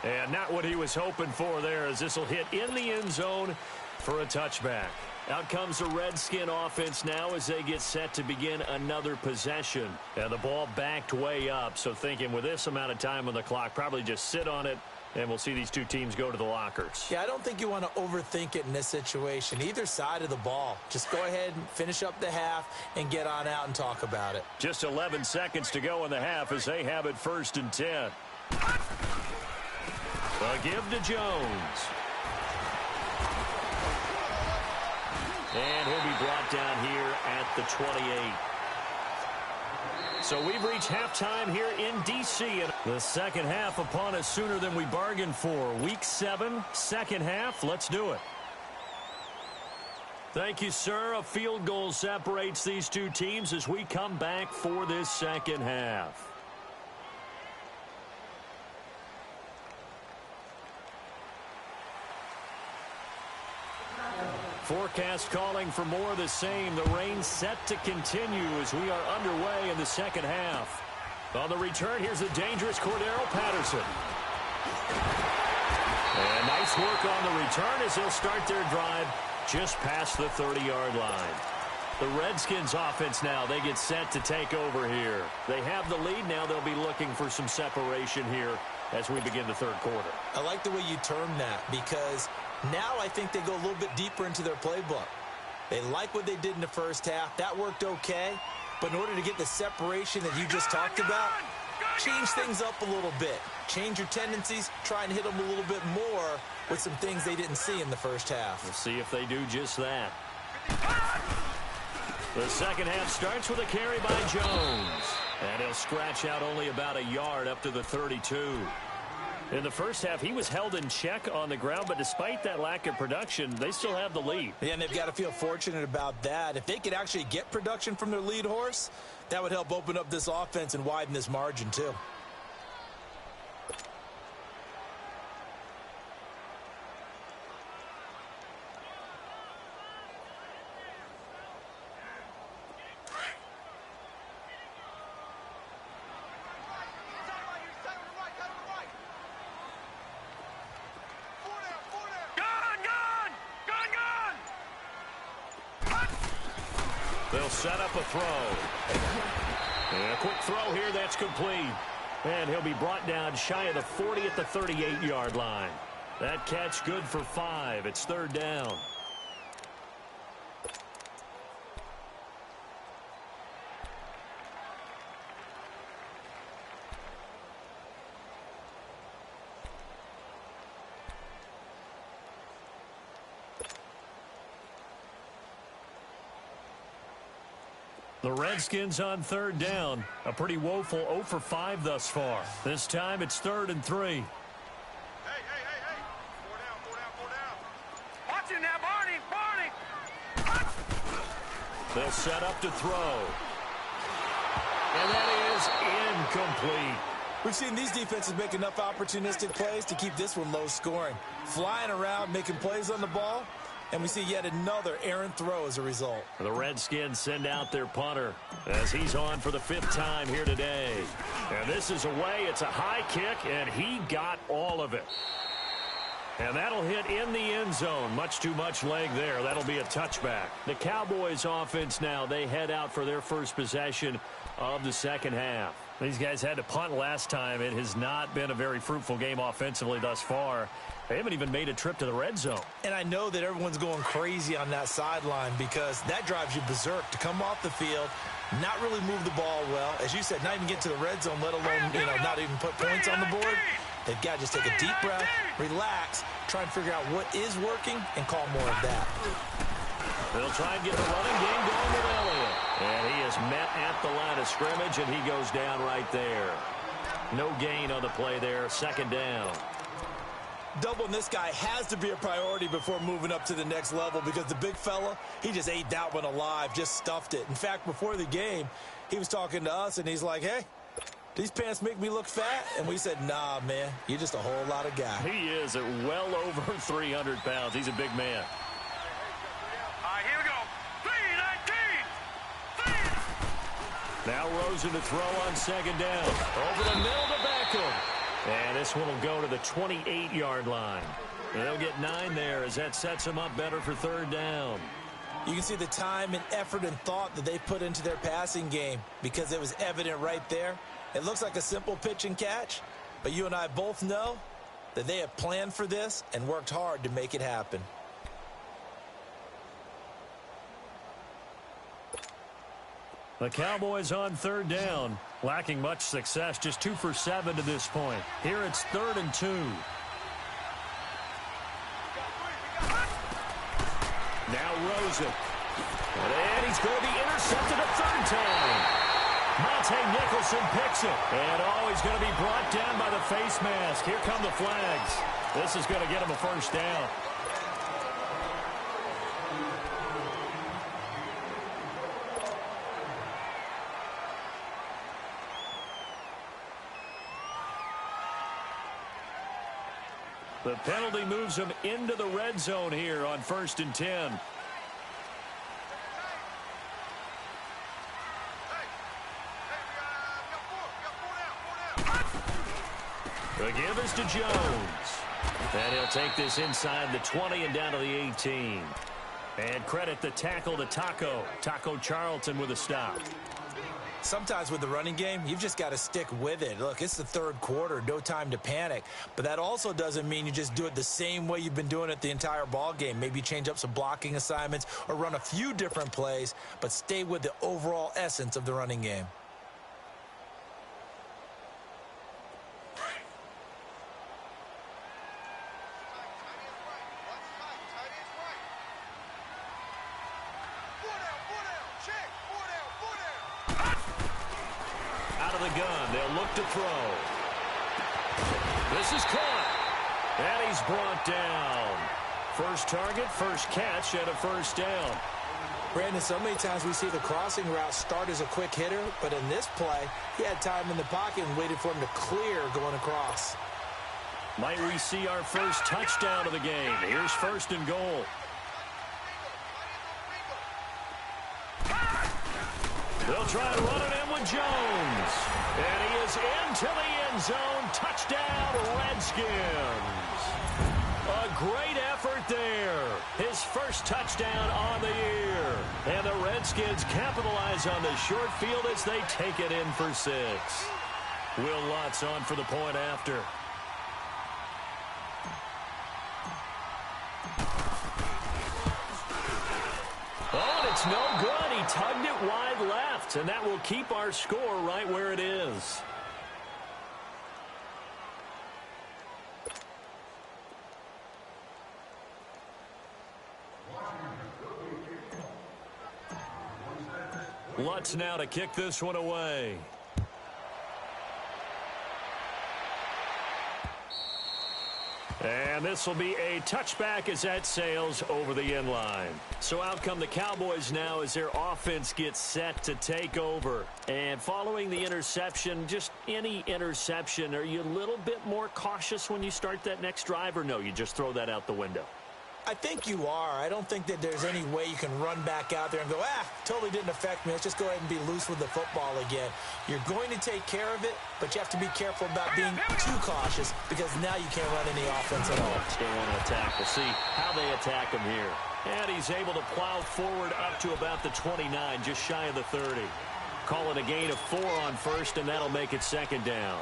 And not what he was hoping for there, as this will hit in the end zone for a touchback. Out comes the Redskin offense now as they get set to begin another possession. And the ball backed way up, so thinking with this amount of time on the clock, probably just sit on it, and we'll see these two teams go to the lockers. Yeah, I don't think you want to overthink it in this situation. Either side of the ball. Just go ahead and finish up the half and get on out and talk about it. Just 11 seconds to go in the half as they have it 1st and 10. A give to Jones. And he'll be brought down here at the 28. So we've reached halftime here in D.C. And the second half upon us sooner than we bargained for. Week 7, second half. Let's do it. Thank you, sir. A field goal separates these two teams as we come back for this second half. Forecast calling for more of the same. The rain set to continue as we are underway in the second half. On the return, here's a dangerous Cordero Patterson. And nice work on the return as they'll start their drive just past the 30-yard line. The Redskins offense now, they get set to take over here. They have the lead now. They'll be looking for some separation here as we begin the third quarter. I like the way you term that, because now I think they go a little bit deeper into their playbook. They like what they did in the first half. That worked okay. But in order to get the separation that you just talked about, change things up a little bit. Change your tendencies. Try and hit them a little bit more with some things they didn't see in the first half. We'll see if they do just that. The second half starts with a carry by Jones. And he'll scratch out only about a yard up to the 32. In the first half, he was held in check on the ground, but despite that lack of production, they still have the lead. Yeah, and they've got to feel fortunate about that. If they could actually get production from their lead horse, that would help open up this offense and widen this margin too. They'll set up a throw. And a quick throw here, that's complete. And he'll be brought down shy of the 40 at the 38-yard line. That catch good for 5. It's third down. The Redskins on third down. A pretty woeful 0 for 5 thus far. This time it's 3rd and 3. Hey. 4 down. Watch it now, Barney. They'll set up to throw. And that is incomplete. We've seen these defenses make enough opportunistic plays to keep this one low scoring. Flying around, making plays on the ball, and we see yet another errant throw as a result. The Redskins send out their punter as he's on for the 5th time here today. And this is away. It's a high kick, and he got all of it. And that'll hit in the end zone. Much too much leg there. That'll be a touchback. The Cowboys offense now, they head out for their first possession of the second half. These guys had to punt last time. It has not been a very fruitful game offensively thus far. They haven't even made a trip to the red zone. And I know that everyone's going crazy on that sideline because that drives you berserk to come off the field, not really move the ball well. As you said, not even get to the red zone, let alone, not even put points on the board. They've got to just take a deep breath, relax, try and figure out what is working, and call more of that. They'll try and get the running game going with Elliott. And he is met at the line of scrimmage, and he goes down right there. No gain on the play there, 2nd down. Doubling this guy has to be a priority before moving up to the next level because the big fella, he just ate that one alive, just stuffed it. In fact, before the game, he was talking to us, and he's like, hey, these pants make me look fat? And we said, nah, man, you're just a whole lot of guy. He is at well over 300 pounds. He's a big man. All right, here we go. 3-19. Now Rosen to throw on 2nd down. Over the middle to Beckham. And this one will go to the 28-yard line. And they'll get 9 there as that sets them up better for 3rd down. You can see the time and effort and thought that they put into their passing game because it was evident right there. It looks like a simple pitch and catch, but you and I both know that they have planned for this and worked hard to make it happen. The Cowboys on 3rd down, lacking much success, just 2 for 7 to this point. Here it's 3rd and 2. Now Rosen. And he's going to be intercepted a 3rd time. Monte Nicholson picks it. And he's going to be brought down by the face mask. Here come the flags. This is going to get him a 1st down. The penalty moves him into the red zone here on 1st and 10. The give is to Jones. And he'll take this inside the 20 and down to the 18. And credit the tackle to Taco Charlton with a stop. Sometimes with the running game, you've just got to stick with it. Look, it's the 3rd quarter, no time to panic. But that also doesn't mean you just do it the same way you've been doing it the entire ball game. Maybe change up some blocking assignments or run a few different plays, but stay with the overall essence of the running game. To throw. This is caught. And he's brought down. First target, first catch, and a 1st down. Brandon, so many times we see the crossing route start as a quick hitter, but in this play, he had time in the pocket and waited for him to clear going across. Might we see our first touchdown of the game? Here's 1st and goal. They'll try and run it in with Jones. And he is into the end zone. Touchdown, Redskins. A great effort there. His first touchdown on the year. And the Redskins capitalize on the short field as they take it in for 6. Will Lutz on for the point after. Oh, and it's no good. He tugged it wide left, and that will keep our score right where it is. Lutz now to kick this one away. And this will be a touchback as that sails over the end line. So out come the Cowboys now as their offense gets set to take over. And following the interception, just any interception, are you a little bit more cautious when you start that next drive, or no, you just throw that out the window? I think you are. I don't think that there's any way you can run back out there and go, totally didn't affect me. Let's just go ahead and be loose with the football again. You're going to take care of it, but you have to be careful about being too cautious because now you can't run any offense at all. Still want to attack. We'll see how they attack him here. And he's able to plow forward up to about the 29, just shy of the 30. Call it a gain of 4 on first, and that'll make it second down.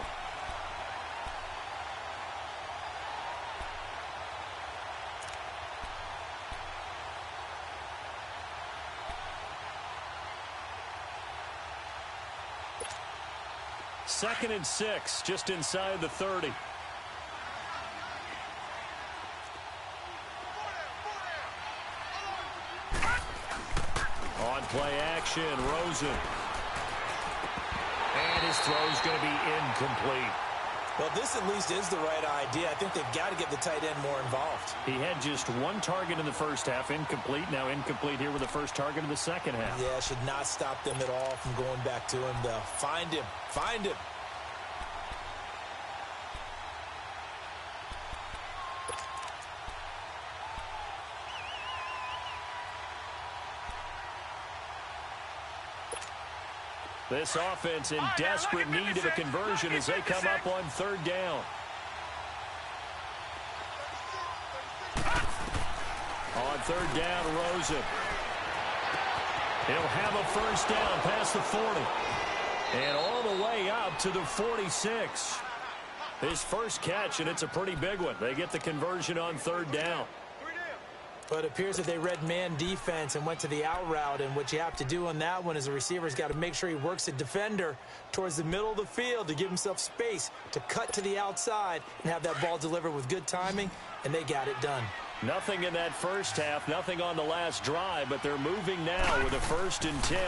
Second and 6, just inside the 30. On play action, Rosen. And his throw's going to be incomplete. Well, this at least is the right idea. I think they've got to get the tight end more involved. He had just 1 target in the first half, incomplete. Now incomplete here with the first target of the second half. Yeah, should not stop them at all from going back to him, though. Find him. Find him. This offense in desperate need of a conversion as they come up on third down. On third down, Rosen. He'll have a first down past the 40. And all the way up to the 46. His first catch, and it's a pretty big one. They get the conversion on third down. But it appears that they read man defense and went to the out route, and what you have to do on that one is the receiver's got to make sure he works the defender towards the middle of the field to give himself space to cut to the outside and have that ball delivered with good timing, and they got it done. Nothing in that first half, nothing on the last drive, but they're moving now with a 1st and 10.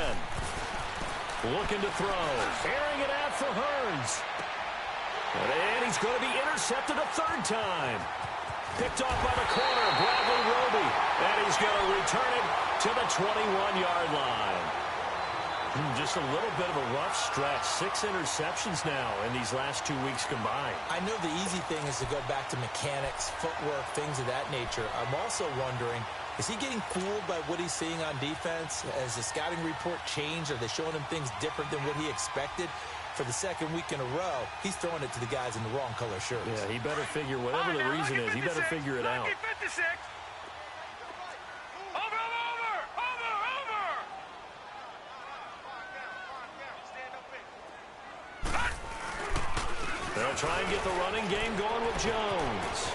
Looking to throw. Airing it out for Hearns. And he's going to be intercepted a 3rd time. Picked off by the corner, Bradley Roby. And he's going to return it to the 21-yard line. Just a little bit of a rough stretch. 6 interceptions now in these last 2 weeks combined. I know the easy thing is to go back to mechanics, footwork, things of that nature. I'm also wondering, is he getting fooled by what he's seeing on defense? Has the scouting report changed? Are they showing him things different than what he expected? For the 2nd week in a row, he's throwing it to the guys in the wrong color shirts. Yeah, he better figure, whatever the reason is, he better figure it out. They'll try and get the running game going with Jones.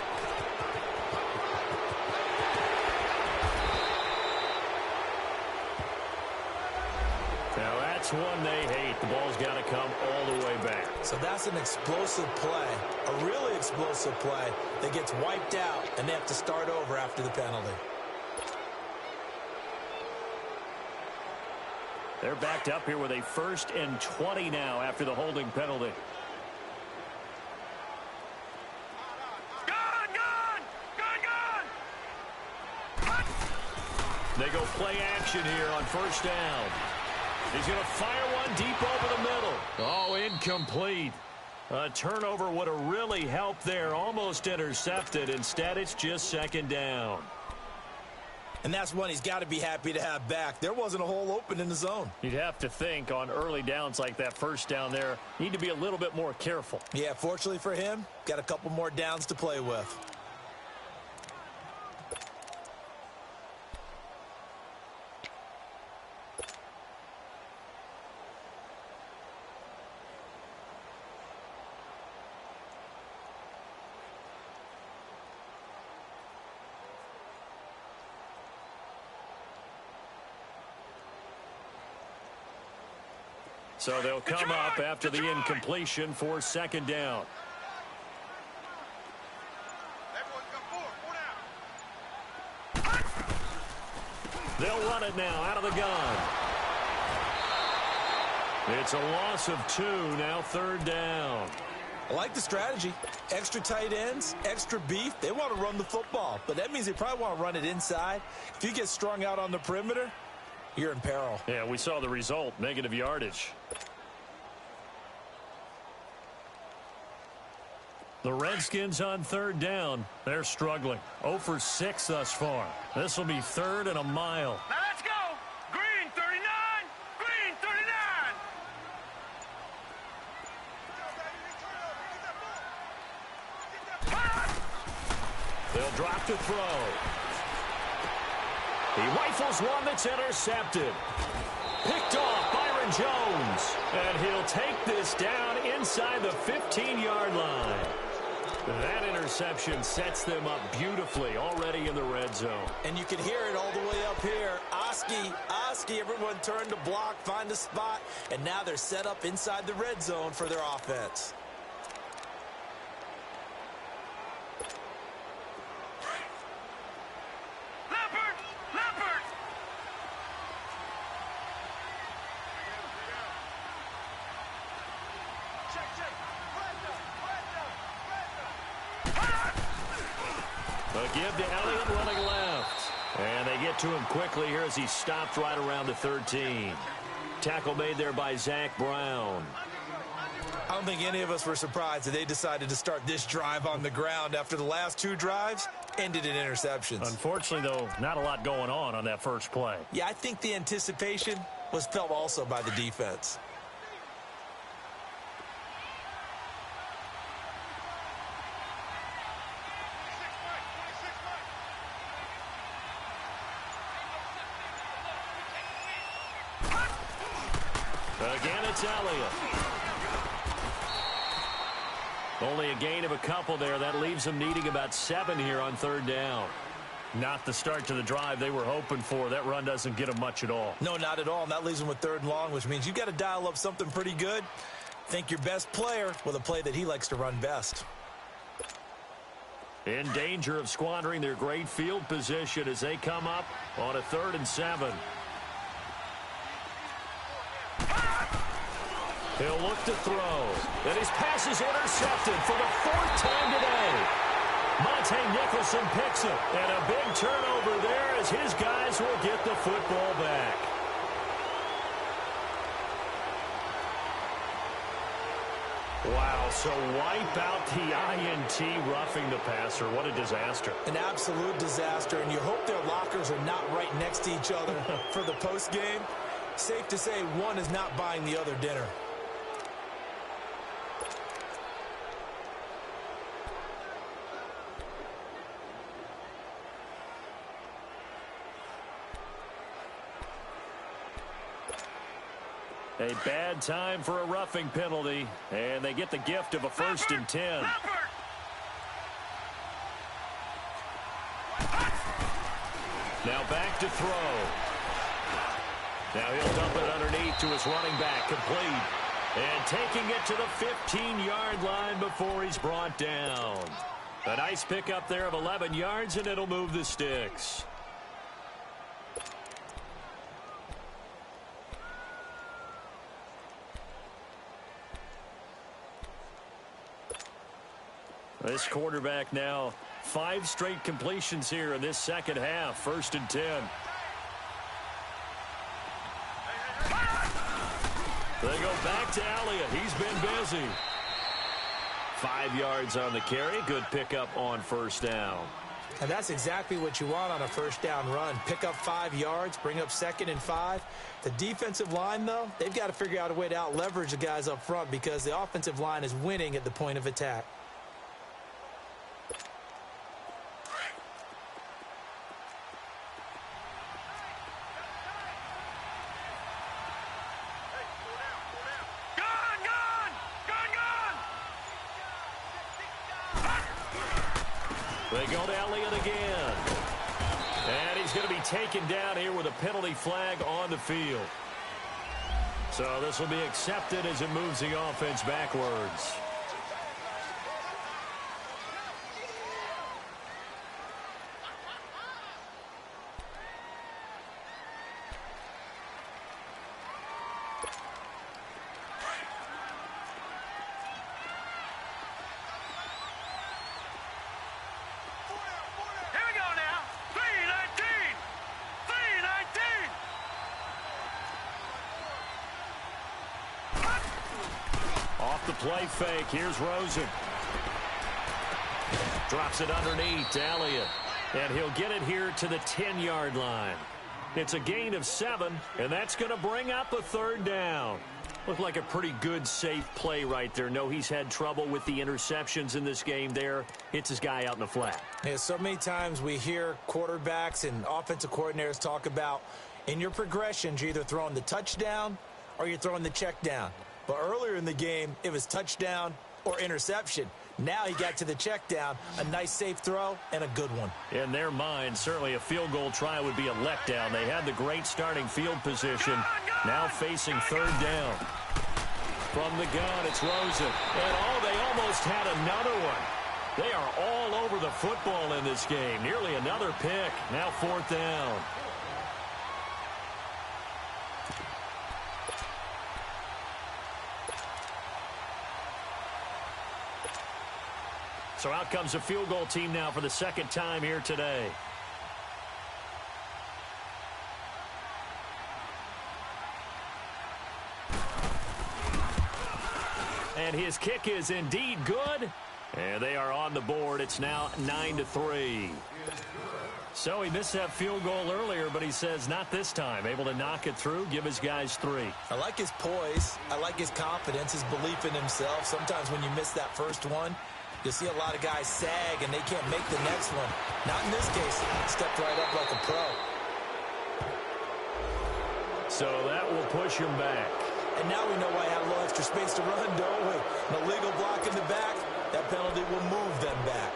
Now that's one they hate. The ball's got to come all the way back. So that's an explosive play, a really explosive play that gets wiped out, and they have to start over after the penalty. They're backed up here with a 1st and 20 now after the holding penalty. They go play action here on 1st down. He's going to fire one deep over the middle. Oh, incomplete. A turnover would have really helped there. Almost intercepted. Instead, it's just 2nd down. And that's one he's got to be happy to have back. There wasn't a hole open in the zone. You'd have to think on early downs like that 1st down there, need to be a little bit more careful. Yeah, fortunately for him, got a couple more downs to play with. So they'll come up after the incompletion for 2nd down. They'll run it now out of the gun. It's a loss of 2, now 3rd down. I like the strategy. Extra tight ends, extra beef. They want to run the football, but that means they probably want to run it inside. If you get strung out on the perimeter, you're in peril. Yeah, we saw the result, negative yardage. The Redskins on 3rd down. They're struggling. 0 for 6 thus far. This will be 3rd and a mile. Now let's go. Green 39. Green 39. They'll drop to throw. He rifles one that's intercepted. Picked off Byron Jones. And he'll take this down inside the 15-yard line. That interception sets them up beautifully already in the red zone. And you can hear it all the way up here. Oski, everyone turned to block, find a spot, and now they're set up inside the red zone for their offense. Leopard. A give to Elliott running left. And they get to him quickly here as he stopped right around the 13. Tackle made there by Zach Brown. I don't think any of us were surprised that they decided to start this drive on the ground after the last 2 drives ended in interceptions. Unfortunately, though, not a lot going on that first play. Yeah, I think the anticipation was felt also by the defense. Again, it's Elliott. Only a gain of a couple there. That leaves them needing about 7 here on 3rd down. Not the start to the drive they were hoping for. That run doesn't get them much at all. No, not at all. And that leaves them with 3rd and long, which means you've got to dial up something pretty good. Think your best player with a play that he likes to run best. In danger of squandering their great field position as they come up on a 3rd and 7. He'll look to throw. And his pass is intercepted for the 4th time today. Monte Nicholson picks it. And a big turnover there as his guys will get the football back. Wow, so wipe out the INT roughing the passer. What a disaster. An absolute disaster, and you hope their lockers are not right next to each other for the postgame. Safe to say one is not buying the other dinner. A bad time for a roughing penalty, and they get the gift of a 1st and 10. Now back to throw. Now he'll dump it underneath to his running back, complete. And taking it to the 15-yard line before he's brought down. A nice pickup there of 11 yards, and it'll move the sticks. This quarterback now 5 straight completions here in this second half. 1st and 10. They go back to Elliott. He's been busy. 5 yards on the carry. Good pickup on 1st down. And that's exactly what you want on a 1st down run. Pick up 5 yards, bring up 2nd and 5. The defensive line, though, they've got to figure out a way to out-leverage the guys up front because the offensive line is winning at the point of attack. They go to Elliott again. And he's going to be taken down here with a penalty flag on the field. So this will be accepted as it moves the offense backwards. Off the play fake, here's Rosen. Drops it underneath to Elliott. And he'll get it here to the 10-yard line. It's a gain of 7, and that's going to bring up a third down. Looked like a pretty good, safe play right there. No, he's had trouble with the interceptions in this game there. Hits his guy out in the flat. Yeah, so many times we hear quarterbacks and offensive coordinators talk about in your progressions, you're either throwing the touchdown or you're throwing the check down. But earlier in the game, it was touchdown or interception. Now he got to the check down, a nice safe throw, and a good one. In their mind, certainly a field goal try would be a letdown. They had the great starting field position, now facing third down. From the gun, it's Rosen. And, they almost had another one. They are all over the football in this game. Nearly another pick. Now fourth down. So out comes a field goal team now for the second time here today. And his kick is indeed good. And they are on the board. It's now 9-3. So he missed that field goal earlier, but he says not this time. Able to knock it through, give his guys 3. I like his poise. I like his confidence, his belief in himself. Sometimes when you miss that first one, you'll see a lot of guys sag and they can't make the next one. Not in this case. Stepped right up like a pro. So that will push him back. And now we know why I have a little extra space to run, don't we? An illegal block in the back. That penalty will move them back.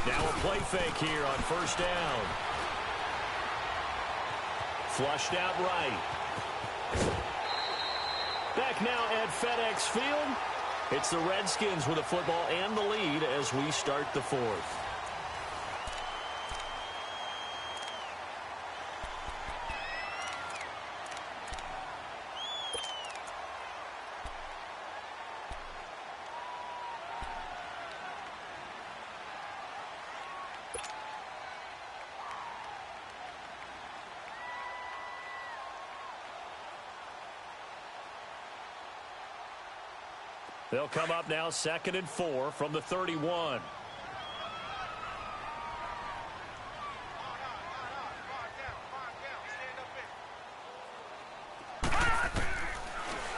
Now a play fake here on first down. Flushed out right. Back now at FedEx Field. It's the Redskins with the football and the lead as we start the fourth. They'll come up now 2nd and 4 from the 31.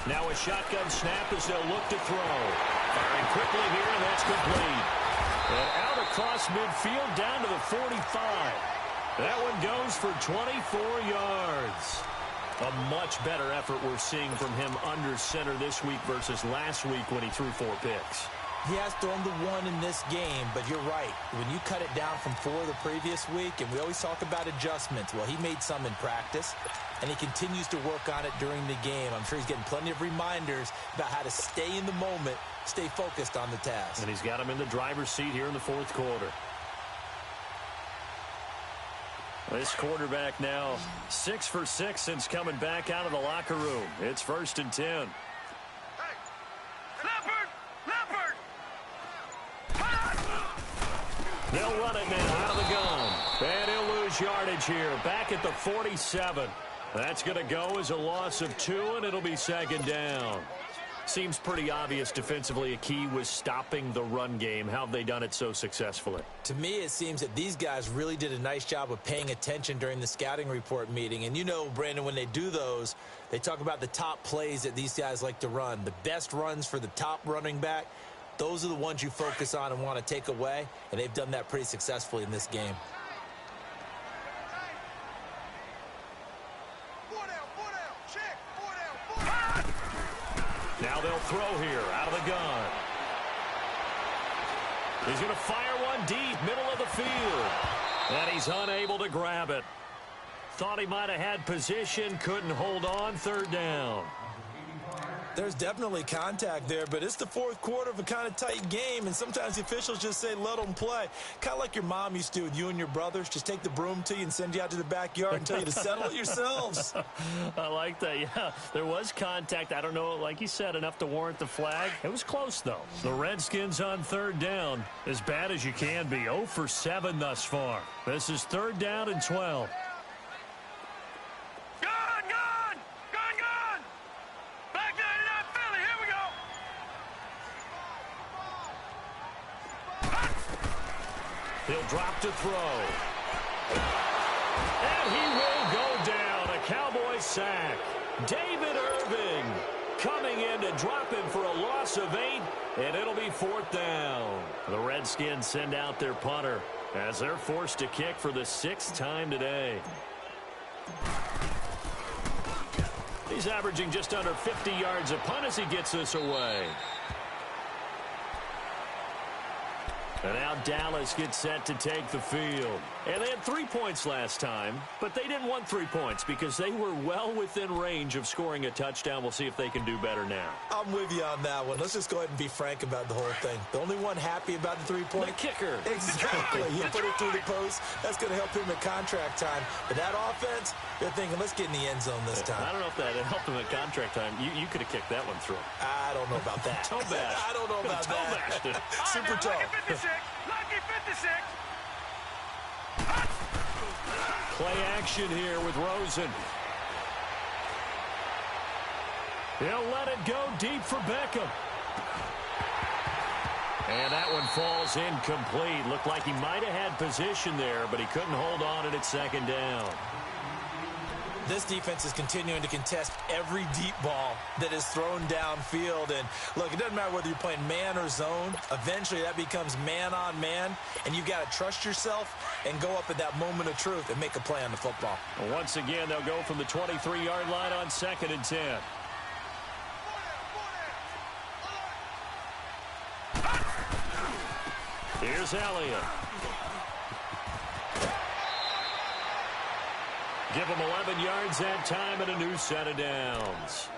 Now a shotgun snap as they'll look to throw. Firing quickly here, and that's complete. And out across midfield down to the 45. That one goes for 24 yards. A much better effort we're seeing from him under center this week versus last week when he threw 4 picks. He has thrown the 1 in this game, but you're right. When you cut it down from 4 the previous week, and we always talk about adjustments, well, he made some in practice, and he continues to work on it during the game. I'm sure he's getting plenty of reminders about how to stay in the moment, stay focused on the task. And he's got him in the driver's seat here in the 4th quarter. This quarterback now 6 for 6 since coming back out of the locker room. It's 1st and 10. Hey. Leopard! They'll run it now out of the gun. And he'll lose yardage here. Back at the 47. That's going to go as a loss of 2, and it'll be 2nd down. Seems pretty obvious defensively a key was stopping the run game. How have they done it so successfully? To me, it seems that these guys really did a nice job of paying attention during the scouting report meeting. And you know, Brandon, when they do those, they talk about the top plays that these guys like to run. The best runs for the top running back, those are the ones you focus on and want to take away. And they've done that pretty successfully in this game. Now they'll throw here out of the gun. He's going to fire one deep, middle of the field. And he's unable to grab it. Thought he might have had position, couldn't hold on, third down. There's definitely contact there, but it's the fourth quarter of a kind of tight game, and sometimes the officials just say, let them play. Kind of like your mom used to with you and your brothers. Just take the broom to you and send you out to the backyard and tell you to settle it yourselves. I like that, yeah. There was contact. I don't know, like you said, enough to warrant the flag. It was close, though. The Redskins on third down, as bad as you can be. 0 for 7 thus far. This is third down and 12. He'll drop to throw. And he will go down. A Cowboys sack. David Irving coming in to drop him for a loss of 8, and it'll be fourth down. The Redskins send out their punter as they're forced to kick for the 6th time today. He's averaging just under 50 yards a punt as he gets this away. And now Dallas gets set to take the field. And they had 3 points last time, but they didn't want 3 points because they were well within range of scoring a touchdown. We'll see if they can do better now. I'm with you on that one. Let's just go ahead and be frank about the whole thing. The only one happy about the 3-point? The kicker. Exactly. He put it through the post. That's going to help him at contract time. But that offense, they're thinking, let's get in the end zone this time. I don't know if that helped him at contract time. You could have kicked that one through. I don't know about that. Toe bash. I don't know about that. Super toe. Lucky 56. Play action here with Rosen. He'll let it go deep for Beckham. And that one falls incomplete. Looked like he might have had position there, but he couldn't hold on at second down. This defense is continuing to contest every deep ball that is thrown downfield. And, look, it doesn't matter whether you're playing man or zone. Eventually, that becomes man-on-man, and you've got to trust yourself and go up at that moment of truth and make a play on the football. Once again, they'll go from the 23-yard line on 2nd and 10. Here's Elliott. Give him 11 yards that time and a new set of downs.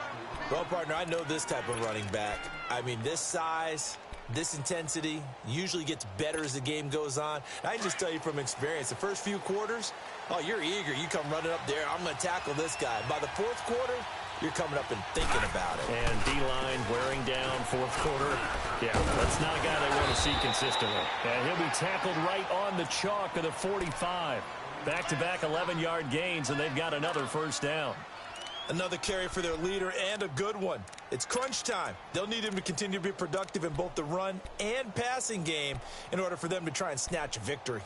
Well, partner, I know this type of running back. I mean, this size, this intensity usually gets better as the game goes on. I can just tell you from experience, the first few quarters, oh, you're eager. You come running up there. I'm going to tackle this guy. By the fourth quarter, you're coming up and thinking about it. And D-line wearing down fourth quarter. Yeah, that's not a guy they want to see consistently. And he'll be tackled right on the chalk of the 45. Back-to-back 11-yard gains, and they've got another first down. Another carry for their leader, and a good one. It's crunch time. They'll need him to continue to be productive in both the run and passing game in order for them to try and snatch a victory.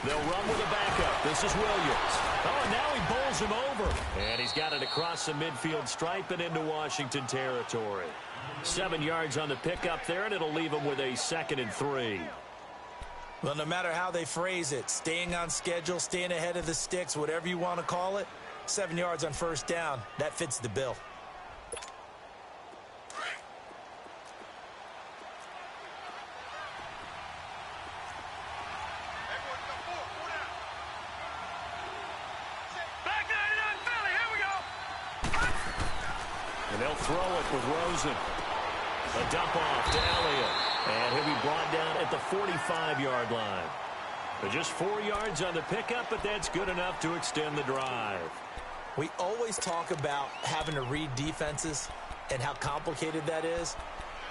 They'll run with a backup. This is Williams. Oh, and now he bowls him over. And he's got it across the midfield stripe and into Washington territory. 7 yards on the pickup there, and it'll leave him with a 2nd and 3. Well, no matter how they phrase it, staying on schedule, staying ahead of the sticks, whatever you want to call it, 7 yards on first down, that fits the bill. They'll throw it with Rosen. A dump off to Elliott. And he'll be brought down at the 45-yard line. But just 4 yards on the pickup, but that's good enough to extend the drive. We always talk about having to read defenses and how complicated that is.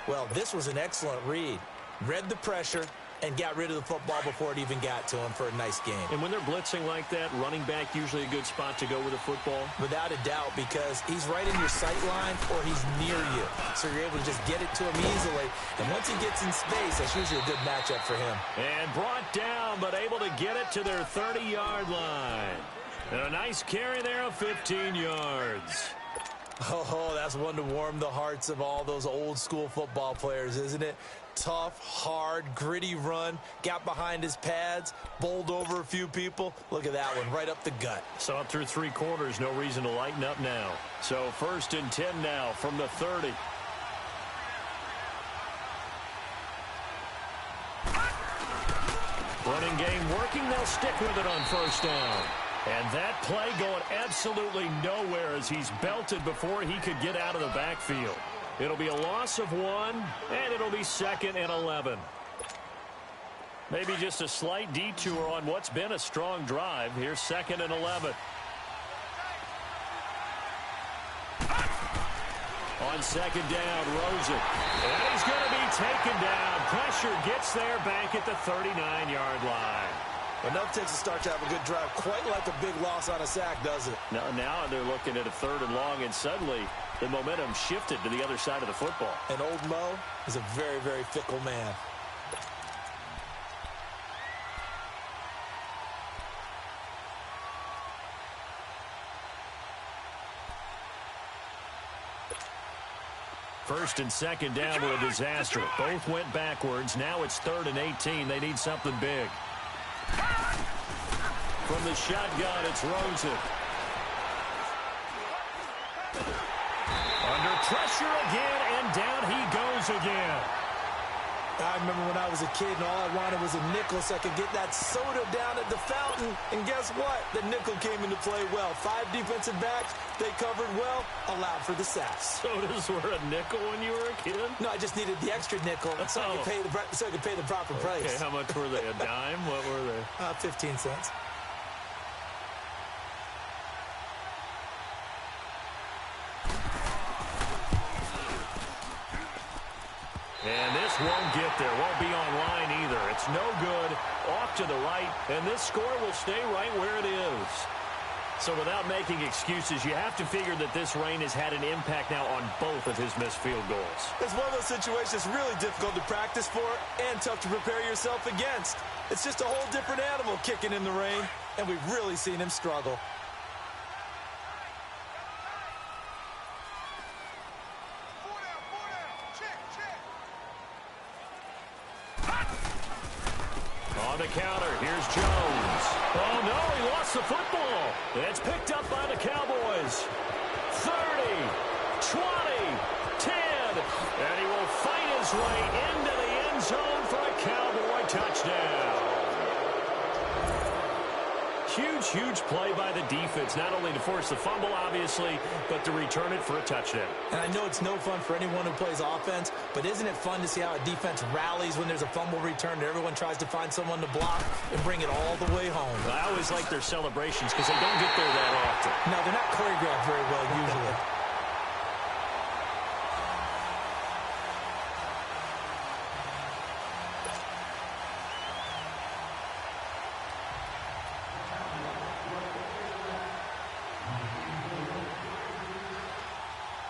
Well, this was an excellent read. Read the pressure and got rid of the football before it even got to him for a nice game. And when they're blitzing like that, running back usually a good spot to go with the football? Without a doubt, because he's right in your sight line or he's near you. So you're able to just get it to him easily. And once he gets in space, that's usually a good matchup for him. And brought down, but able to get it to their 30-yard line. And a nice carry there of 15 yards. Oh, that's one to warm the hearts of all those old-school football players, isn't it? Tough, hard, gritty run. Got behind his pads, bowled over a few people. Look at that one, right up the gut. Saw it through 3 quarters. No reason to lighten up now. So 1st and 10 now from the 30. Running game working. They'll stick with it on 1st down. And that play going absolutely nowhere as he's belted before he could get out of the backfield. It'll be a loss of 1, and it'll be 2nd and 11. Maybe just a slight detour on what's been a strong drive. Here's 2nd and 11. On 2nd down, Rosen. And he's going to be taken down. Pressure gets there back at the 39-yard line. Enough takes to start to have a good drive. Quite like a big loss on a sack, does it? Now they're looking at a 3rd and long, and suddenly the momentum shifted to the other side of the football. And old Mo is a very, very fickle man. First and 2nd down were a disaster. Both went backwards. Now it's 3rd and 18. They need something big. From the shotgun, it's Rosen. Under pressure again, and down he goes again. I remember when I was a kid and all I wanted was a nickel so I could get that soda down at the fountain. And guess what? The nickel came into play well. 5 defensive backs, they covered well, allowed for the sacks. Sodas were a nickel when you were a kid? No, I just needed the extra nickel so I could pay the proper price. Okay, how much were they? A dime? What were they? 15 cents. And this won't get there. Won't be online either. It's no good. Off to the right. And this score will stay right where it is. So without making excuses, you have to figure that this rain has had an impact now on both of his missed field goals. It's one of those situations really difficult to practice for and tough to prepare yourself against. It's just a whole different animal kicking in the rain, and we've really seen him struggle. On the counter, here's Jones. Oh, no, he lost the football. It's picked up by the Cowboys. 30, 20, 10. And he will fight his way into the end zone for a Cowboy touchdown. Huge play by the defense, not only to force the fumble, obviously, but to return it for a touchdown. And I know it's no fun for anyone who plays offense, but isn't it fun to see how a defense rallies when there's a fumble return and everyone tries to find someone to block and bring it all the way home? I always like their celebrations because they don't get there that often. No, they're not choreographed very well usually.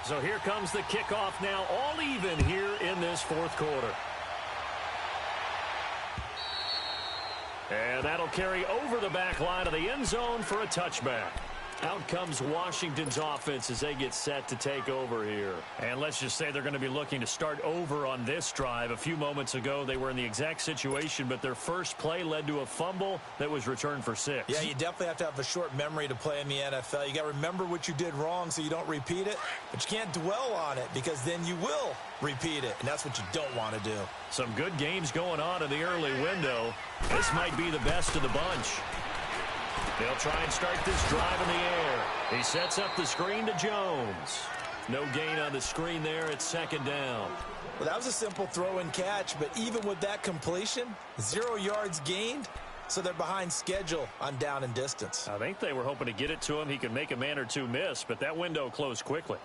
So here comes the kickoff now, all even here in this 4th quarter. And that'll carry over the back line of the end zone for a touchback. Out comes Washington's offense as they get set to take over here. And let's just say they're going to be looking to start over on this drive. A few moments ago, they were in the exact situation, but their first play led to a fumble that was returned for 6. Yeah, you definitely have to have a short memory to play in the NFL. You got to remember what you did wrong so you don't repeat it, but you can't dwell on it because then you will repeat it, and that's what you don't want to do. Some good games going on in the early window. This might be the best of the bunch. They'll try and start this drive in the air. He sets up the screen to Jones. No gain on the screen there at 2nd down. Well, that was a simple throw and catch, but even with that completion, 0 yards gained, so they're behind schedule on down and distance. I think they were hoping to get it to him. He could make a man or two miss, but that window closed quickly.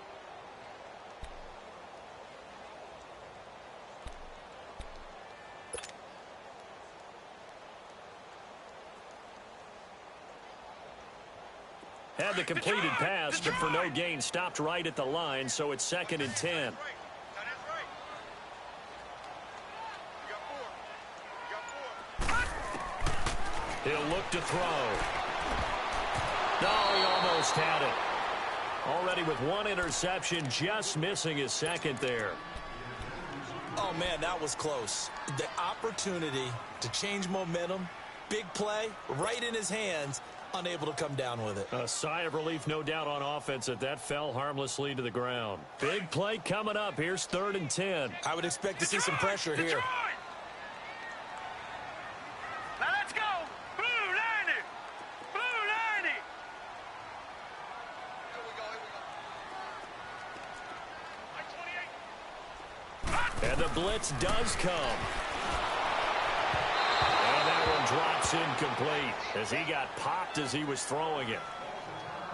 Had the completed pass, but for no gain, stopped right at the line, so it's 2nd and 10. He'll look to throw. No, he almost had it. Already with 1 interception, just missing his 2nd there. Oh, man, that was close. The opportunity to change momentum, big play, right in his hands, unable to come down with it. A sigh of relief, no doubt, on offense that fell harmlessly to the ground. Big play coming up. Here's 3rd and 10. I would expect to see some pressure here. Now let's go. Blue 90. Blue 90. And the blitz does come. And that one drops incomplete as he got popped as he was throwing it.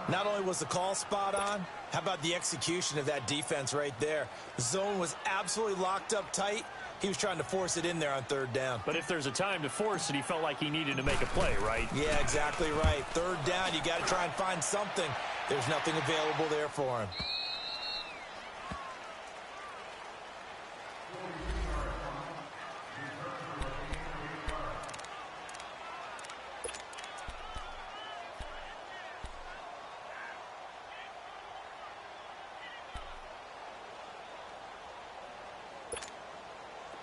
Not only was the call spot on, how about the execution of that defense right there? The zone was absolutely locked up tight. He was trying to force it in there on 3rd down. But if there's a time to force it, he felt like he needed to make a play, right? Yeah, exactly right. 3rd down, you got to try and find something. There's nothing available there for him.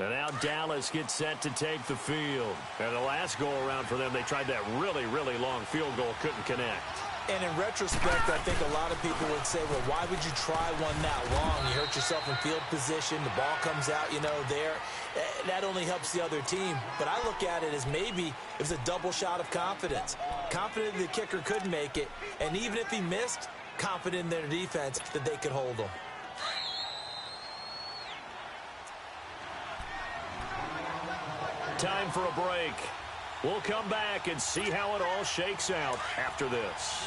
And now Dallas gets set to take the field. And the last go-around for them, they tried that really, really long field goal, couldn't connect. And in retrospect, I think a lot of people would say, well, why would you try one that long? You hurt yourself in field position. The ball comes out, there. That only helps the other team. But I look at it as maybe it was a double shot of confidence. Confident the kicker could make it. And even if he missed, confident in their defense that they could hold him. Time for a break. We'll come back and see how it all shakes out after this.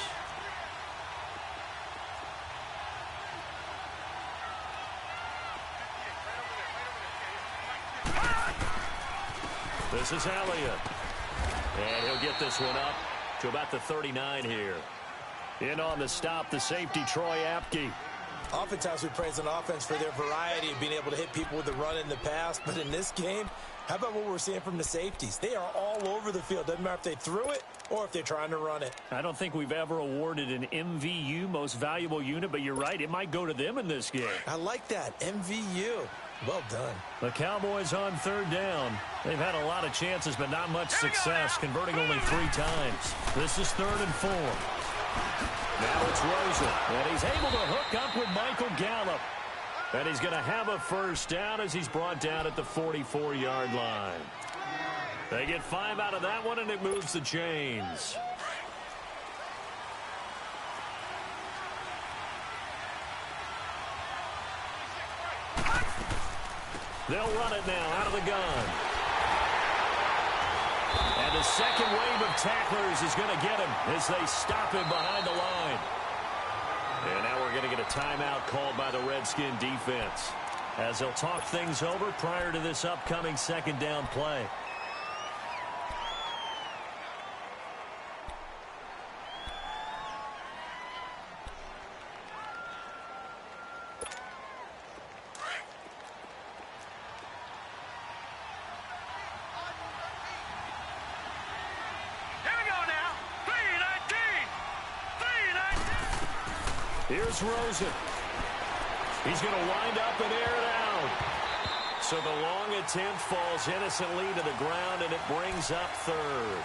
This is Elliott. And he'll get this one up to about the 39 here. In on the stop, the safety, Troy Apke. Oftentimes we praise an offense for their variety of being able to hit people with the run in the pass. But in this game, how about what we're seeing from the safeties? They are all over the field. Doesn't matter if they threw it or if they're trying to run it. I don't think we've ever awarded an MVU, most valuable unit, but you're right, it might go to them in this game. I like that, MVU. Well done. The Cowboys on 3rd down. They've had a lot of chances, but not much success, converting only 3 times. This is 3rd and 4. Now it's Rosen, and he's able to hook up with Michael Gallup. And he's going to have a 1st down as he's brought down at the 44-yard line. They get 5 out of that one, and it moves the chains. They'll run it now out of the gun. And the second wave of tacklers is going to get him as they stop him behind the line. And now we're going to get a timeout called by the Redskin defense as they'll talk things over prior to this upcoming 2nd down play. Here's Rosen. He's going to wind up and air it out. So the long attempt falls innocently to the ground, and it brings up 3rd.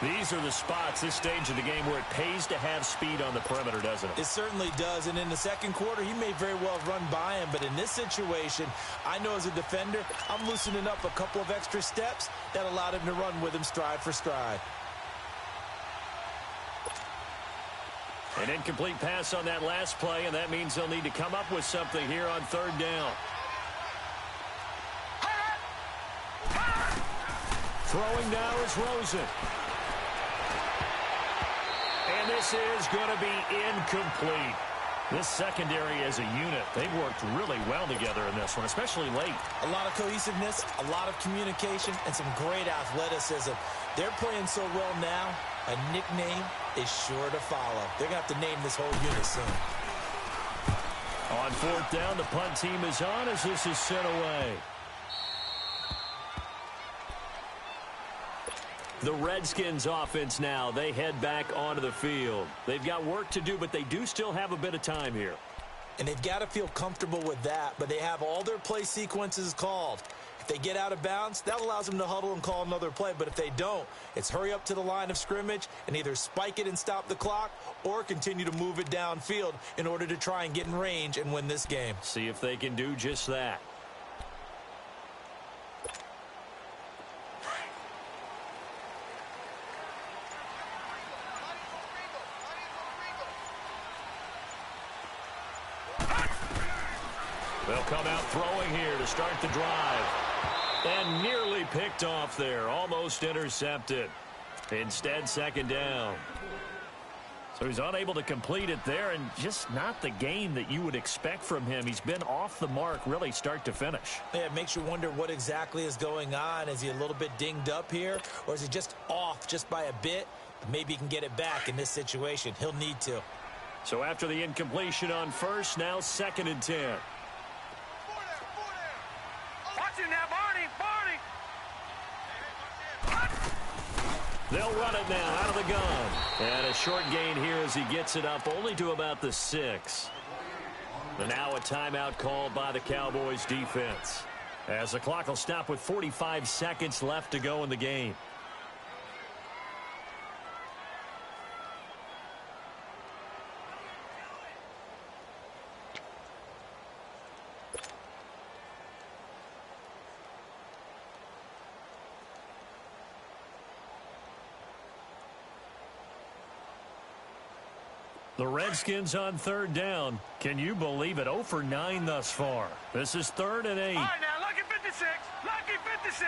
These are the spots, this stage of the game, where it pays to have speed on the perimeter, doesn't it? It certainly does, and in the 2nd quarter, he may very well have run by him, but in this situation, I know as a defender, I'm loosening up a couple of extra steps that allowed him to run with him stride for stride. An incomplete pass on that last play, and that means they'll need to come up with something here on 3rd down. Throwing now is Rosen. And this is going to be incomplete. This secondary as a unit, they've worked really well together in this one, especially late. A lot of cohesiveness, a lot of communication, and some great athleticism. They're playing so well now, a nickname is sure to follow. They're going to have to name this whole unit soon. On 4th down, the punt team is on as this is sent away. The Redskins offense now, they head back onto the field. They've got work to do, but they do still have a bit of time here. And they've got to feel comfortable with that, but they have all their play sequences called. If they get out of bounds, that allows them to huddle and call another play. But if they don't, it's hurry up to the line of scrimmage and either spike it and stop the clock or continue to move it downfield in order to try and get in range and win this game. See if they can do just that. They'll come out throwing here to start the drive. And nearly picked off there. Almost intercepted. Instead, second down. So he's unable to complete it there, and just not the game that you would expect from him. He's been off the mark really start to finish. Yeah, it makes you wonder what exactly is going on. Is he a little bit dinged up here, or is he just off just by a bit? Maybe he can get it back in this situation. He'll need to. So after the incompletion on first, now 2nd and 10. Watch it now, Barney! They'll run it now out of the gun. And a short gain here as he gets it up only to about the 6. And now a timeout called by the Cowboys defense, as the clock will stop with 45 seconds left to go in the game. The Redskins on 3rd down. Can you believe it? 0 for 9 thus far. This is 3rd and 8. All right, now, lucky 56. Lucky 56.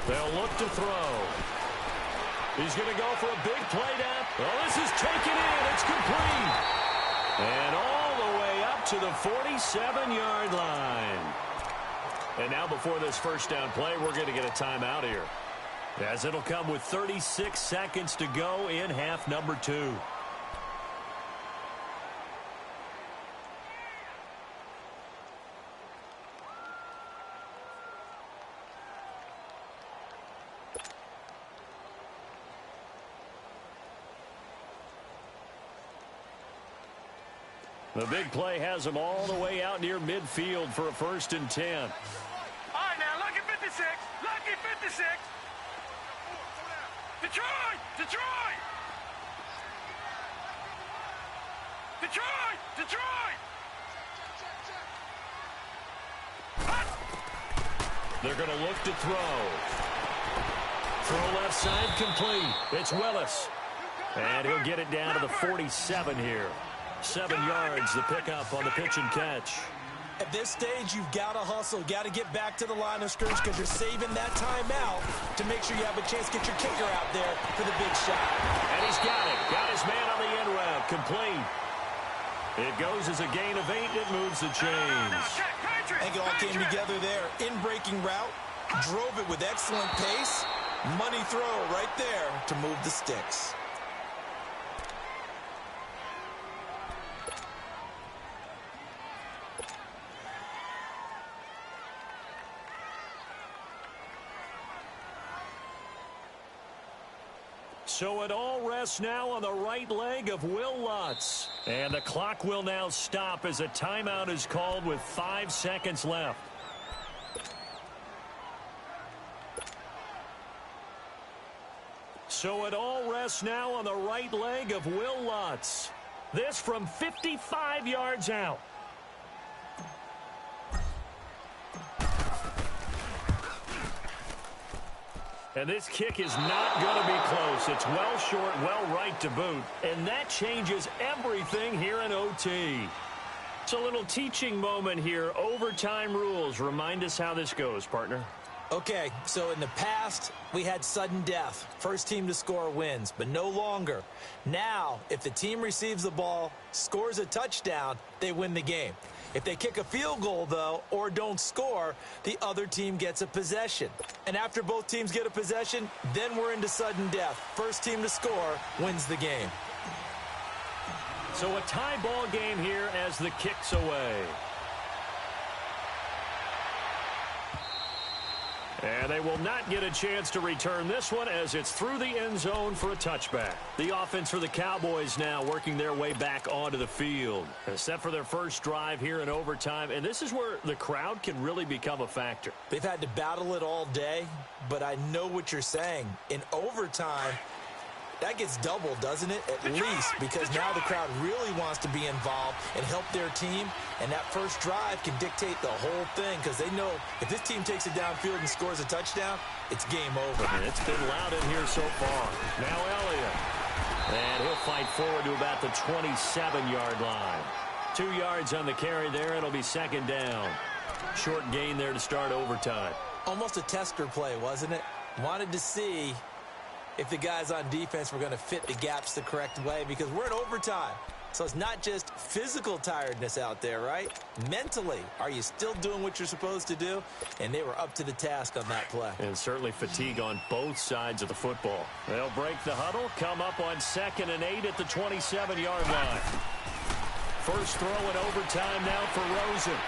They'll look to throw. He's going to go for a big play down. Oh, this is taken in. It's complete. And all the way up to the 47-yard line. And now before this first down play, we're going to get a timeout here, as it'll come with 36 seconds to go in half number 2. The big play has them all the way out near midfield for a 1st and 10. All right, now, lucky 56. Lucky 56. Detroit! Detroit! Detroit! Detroit! They're going to look to throw. Throw left side complete. It's Willis. And he'll get it down to the 47 here. 7 yards, the pickup on the pitch and catch. At this stage, you've got to hustle. Got to get back to the line of scrimmage because you're saving that timeout to make sure you have a chance to get your kicker out there for the big shot. And he's got it. Got his man on the end route. Complete. It goes as a gain of 8. It moves the chains. I think it all came together there. In-breaking route. Drove it with excellent pace. Money throw right there to move the sticks. So it all rests now on the right leg of Will Lutz. And the clock will now stop as a timeout is called with 5 seconds left. So it all rests now on the right leg of Will Lutz. This from 55 yards out. And this kick is not going to be close. It's well short, well right to boot. And that changes everything here in OT. It's a little teaching moment here. Overtime rules. Remind us how this goes, partner. Okay, so in the past, we had sudden death. First team to score wins, but no longer. Now, if the team receives the ball, scores a touchdown, they win the game. If they kick a field goal, though, or don't score, the other team gets a possession. And after both teams get a possession, then we're into sudden death. First team to score wins the game. So a tie ball game here as the kick's away. And they will not get a chance to return this one as it's through the end zone for a touchback. The offense for the Cowboys now working their way back onto the field. Set for their first drive here in overtime, and this is where the crowd can really become a factor. They've had to battle it all day, but I know what you're saying. In overtime, that gets doubled, doesn't it? At least, because now the crowd really wants to be involved and help their team, and that first drive can dictate the whole thing because they know if this team takes it downfield and scores a touchdown, it's game over. And it's been loud in here so far. Now Elliott. And he'll fight forward to about the 27-yard line. 2 yards on the carry there. It'll be second down. Short gain there to start overtime. Almost a tester play, wasn't it? Wanted to see if the guys on defense were going to fit the gaps the correct way because we're in overtime. So it's not just physical tiredness out there, right? Mentally, are you still doing what you're supposed to do? And they were up to the task on that play. And certainly fatigue on both sides of the football. They'll break the huddle, come up on 2nd and 8 at the 27-yard line. First throw in overtime now for Rosen.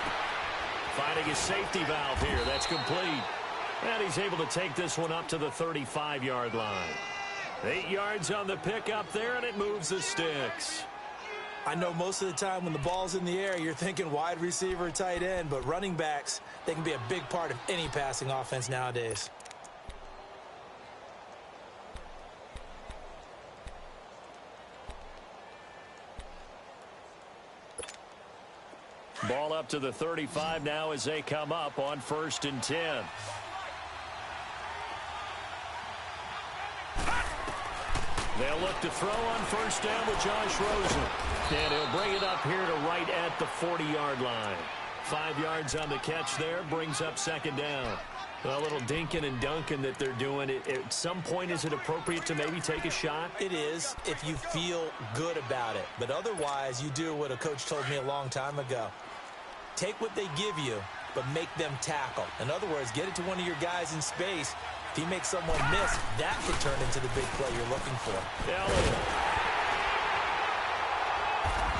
Finding his safety valve here. That's complete. And he's able to take this one up to the 35-yard line. 8 yards on the pickup there, and it moves the sticks. I know most of the time when the ball's in the air, you're thinking wide receiver, tight end, but running backs, they can be a big part of any passing offense nowadays. Ball up to the 35 now as they come up on 1st and 10. They'll look to throw on first down with Josh Rosen. And he'll bring it up here to right at the 40-yard line. 5 yards on the catch there, brings up second down. A little dinking and dunking that they're doing. At some point, is it appropriate to maybe take a shot? It is if you feel good about it. But otherwise, you do what a coach told me a long time ago. Take what they give you, but make them tackle. In other words, get it to one of your guys in space. If he makes someone miss, that could turn into the big play you're looking for. Elliott.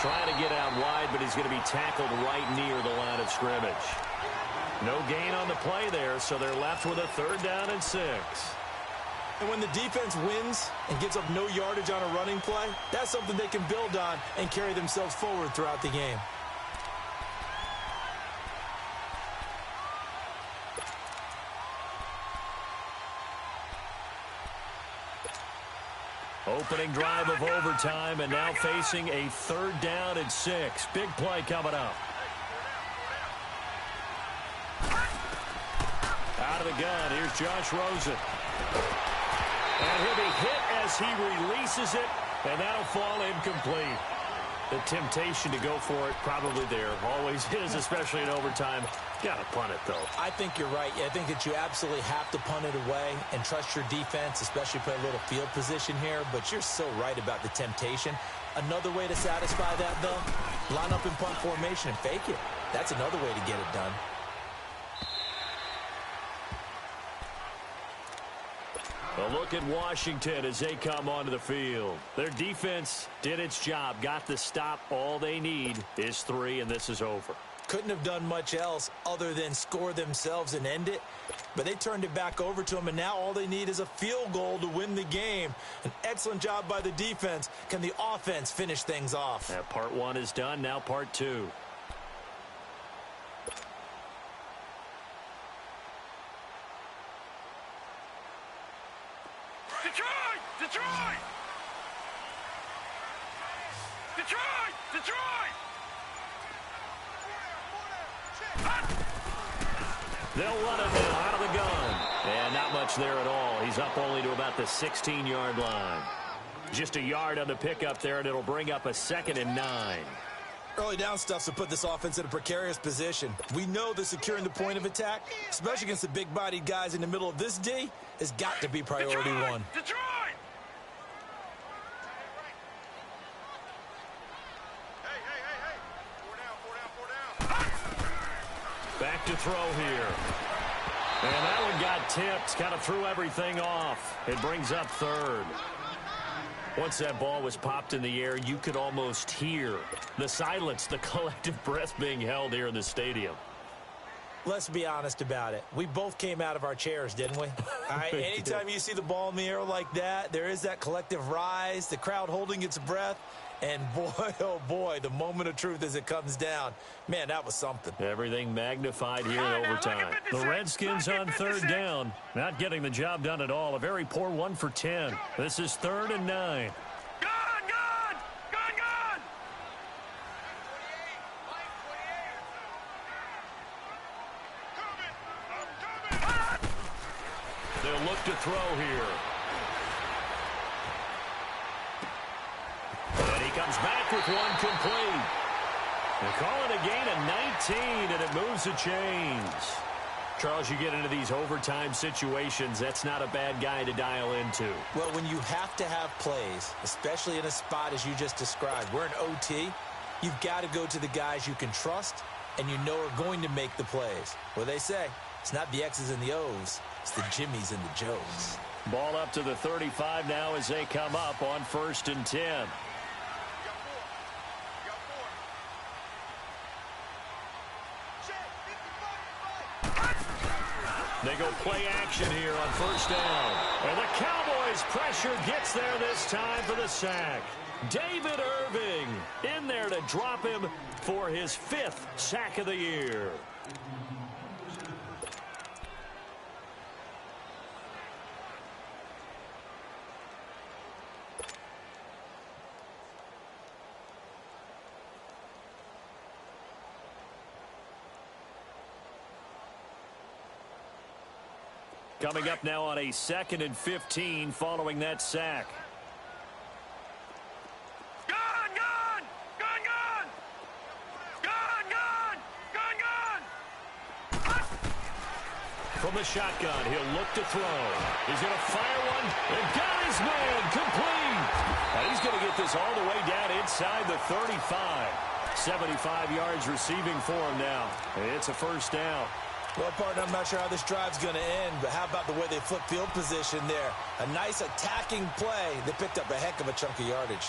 Trying to get out wide, but he's going to be tackled right near the line of scrimmage. No gain on the play there, so they're left with a 3rd down and 6. And when the defense wins and gives up no yardage on a running play, that's something they can build on and carry themselves forward throughout the game. Opening drive of overtime, and now facing a 3rd down and 6. Big play coming up. Out of the gun, here's Josh Rosen. And he'll be hit as he releases it, and that'll fall incomplete. The temptation to go for it probably there. Always is, especially in overtime. Got to punt it, though. I think you're right. I think that you absolutely have to punt it away and trust your defense, especially play a little field position here. But you're so right about the temptation. Another way to satisfy that, though, line up in punt formation and fake it. That's another way to get it done. A look at Washington as they come onto the field. Their defense did its job, got the stop. All they need is 3, and this is over. Couldn't have done much else other than score themselves and end it. But they turned it back over to them, and now all they need is a field goal to win the game. An excellent job by the defense. Can the offense finish things off? Yeah, part 1 is done. Now part 2. Detroit! Detroit! Detroit! Detroit! They'll run it now out of the gun. And not much there at all. He's up only to about the 16-yard line. Just a yard on the pickup there, and it'll bring up a 2nd and 9. Early down stuff's to put this offense in a precarious position. We know that securing the point of attack, especially against the big-bodied guys in the middle of this D, has got to be priority Detroit! 1. Detroit! Back to throw here. And that one got tipped. Kind of threw everything off. It brings up 3rd. Once that ball was popped in the air, you could almost hear the silence, the collective breath being held here in the stadium. Let's be honest about it. We both came out of our chairs, didn't we? All right, anytime you see the ball in the air like that, there is that collective rise, the crowd holding its breath, and boy, oh boy, the moment of truth as it comes down. Man, that was something. Everything magnified here in overtime. The Redskins on third down, not getting the job done at all. A very poor 1 for 10. This is 3rd and 9. They'll look to throw here. And he comes back with one complete. They call it a gain of 19, and it moves the chains. Charles, you get into these overtime situations, that's not a bad guy to dial into. Well, when you have to have plays, especially in a spot as you just described, we're in OT, you've got to go to the guys you can trust and you know are going to make the plays. Well, they say it's not the X's and the O's. It's the Jimmies and the Joes. Ball up to the 35 now as they come up on 1st and 10. They go play action here on 1st down. And the Cowboys pressure gets there this time for the sack. David Irving in there to drop him for his 5th sack of the year. Coming up now on a 2nd and 15 following that sack. Gun, gun! Gun, gun! Gun, gun! Gun, gun! From the shotgun, he'll look to throw. He's going to fire one and got his man complete. Now he's going to get this all the way down inside the 35. 75 yards receiving for him now. It's a 1st down. Well, partner, I'm not sure how this drive's going to end, but how about the way they flip field position there? A nice attacking play. They picked up a heck of a chunk of yardage.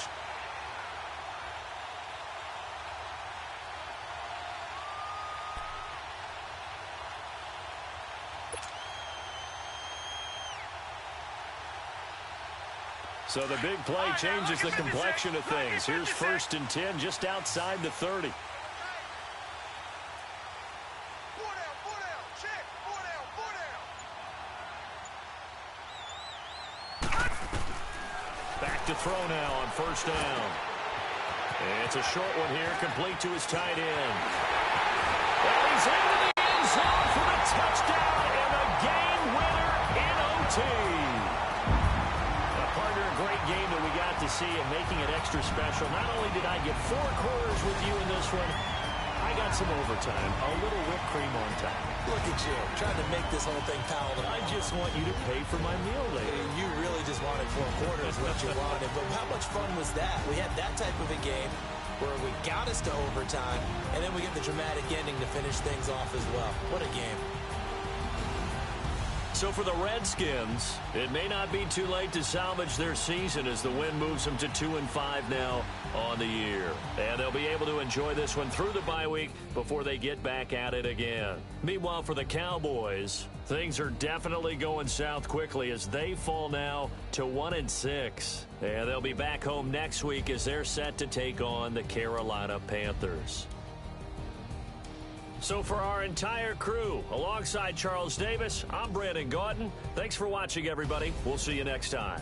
So the big play changes the complexion of things. Here's 1st and 10 just outside the 30. Back to throw now on 1st down. It's a short one here, complete to his tight end. Well, he's into the end zone for the touchdown and a game winner in OT. Partner, a great game that we got to see and making it extra special. Not only did I get 4 quarters with you in this one, I got some overtime, a little whipped cream on top. Look at you, trying to make this whole thing palatable. I just want you to pay for my meal later. You really just wanted 4 quarters what you wanted, but how much fun was that? We had that type of a game where we got us to overtime, and then we get the dramatic ending to finish things off as well. What a game. So for the Redskins, it may not be too late to salvage their season as the win moves them to 2-5 now on the year. And they'll be able to enjoy this one through the bye week before they get back at it again. Meanwhile, for the Cowboys, things are definitely going south quickly as they fall now to 1-6. And they'll be back home next week as they're set to take on the Carolina Panthers. So for our entire crew, alongside Charles Davis, I'm Brandon Gaudin. Thanks for watching, everybody. We'll see you next time.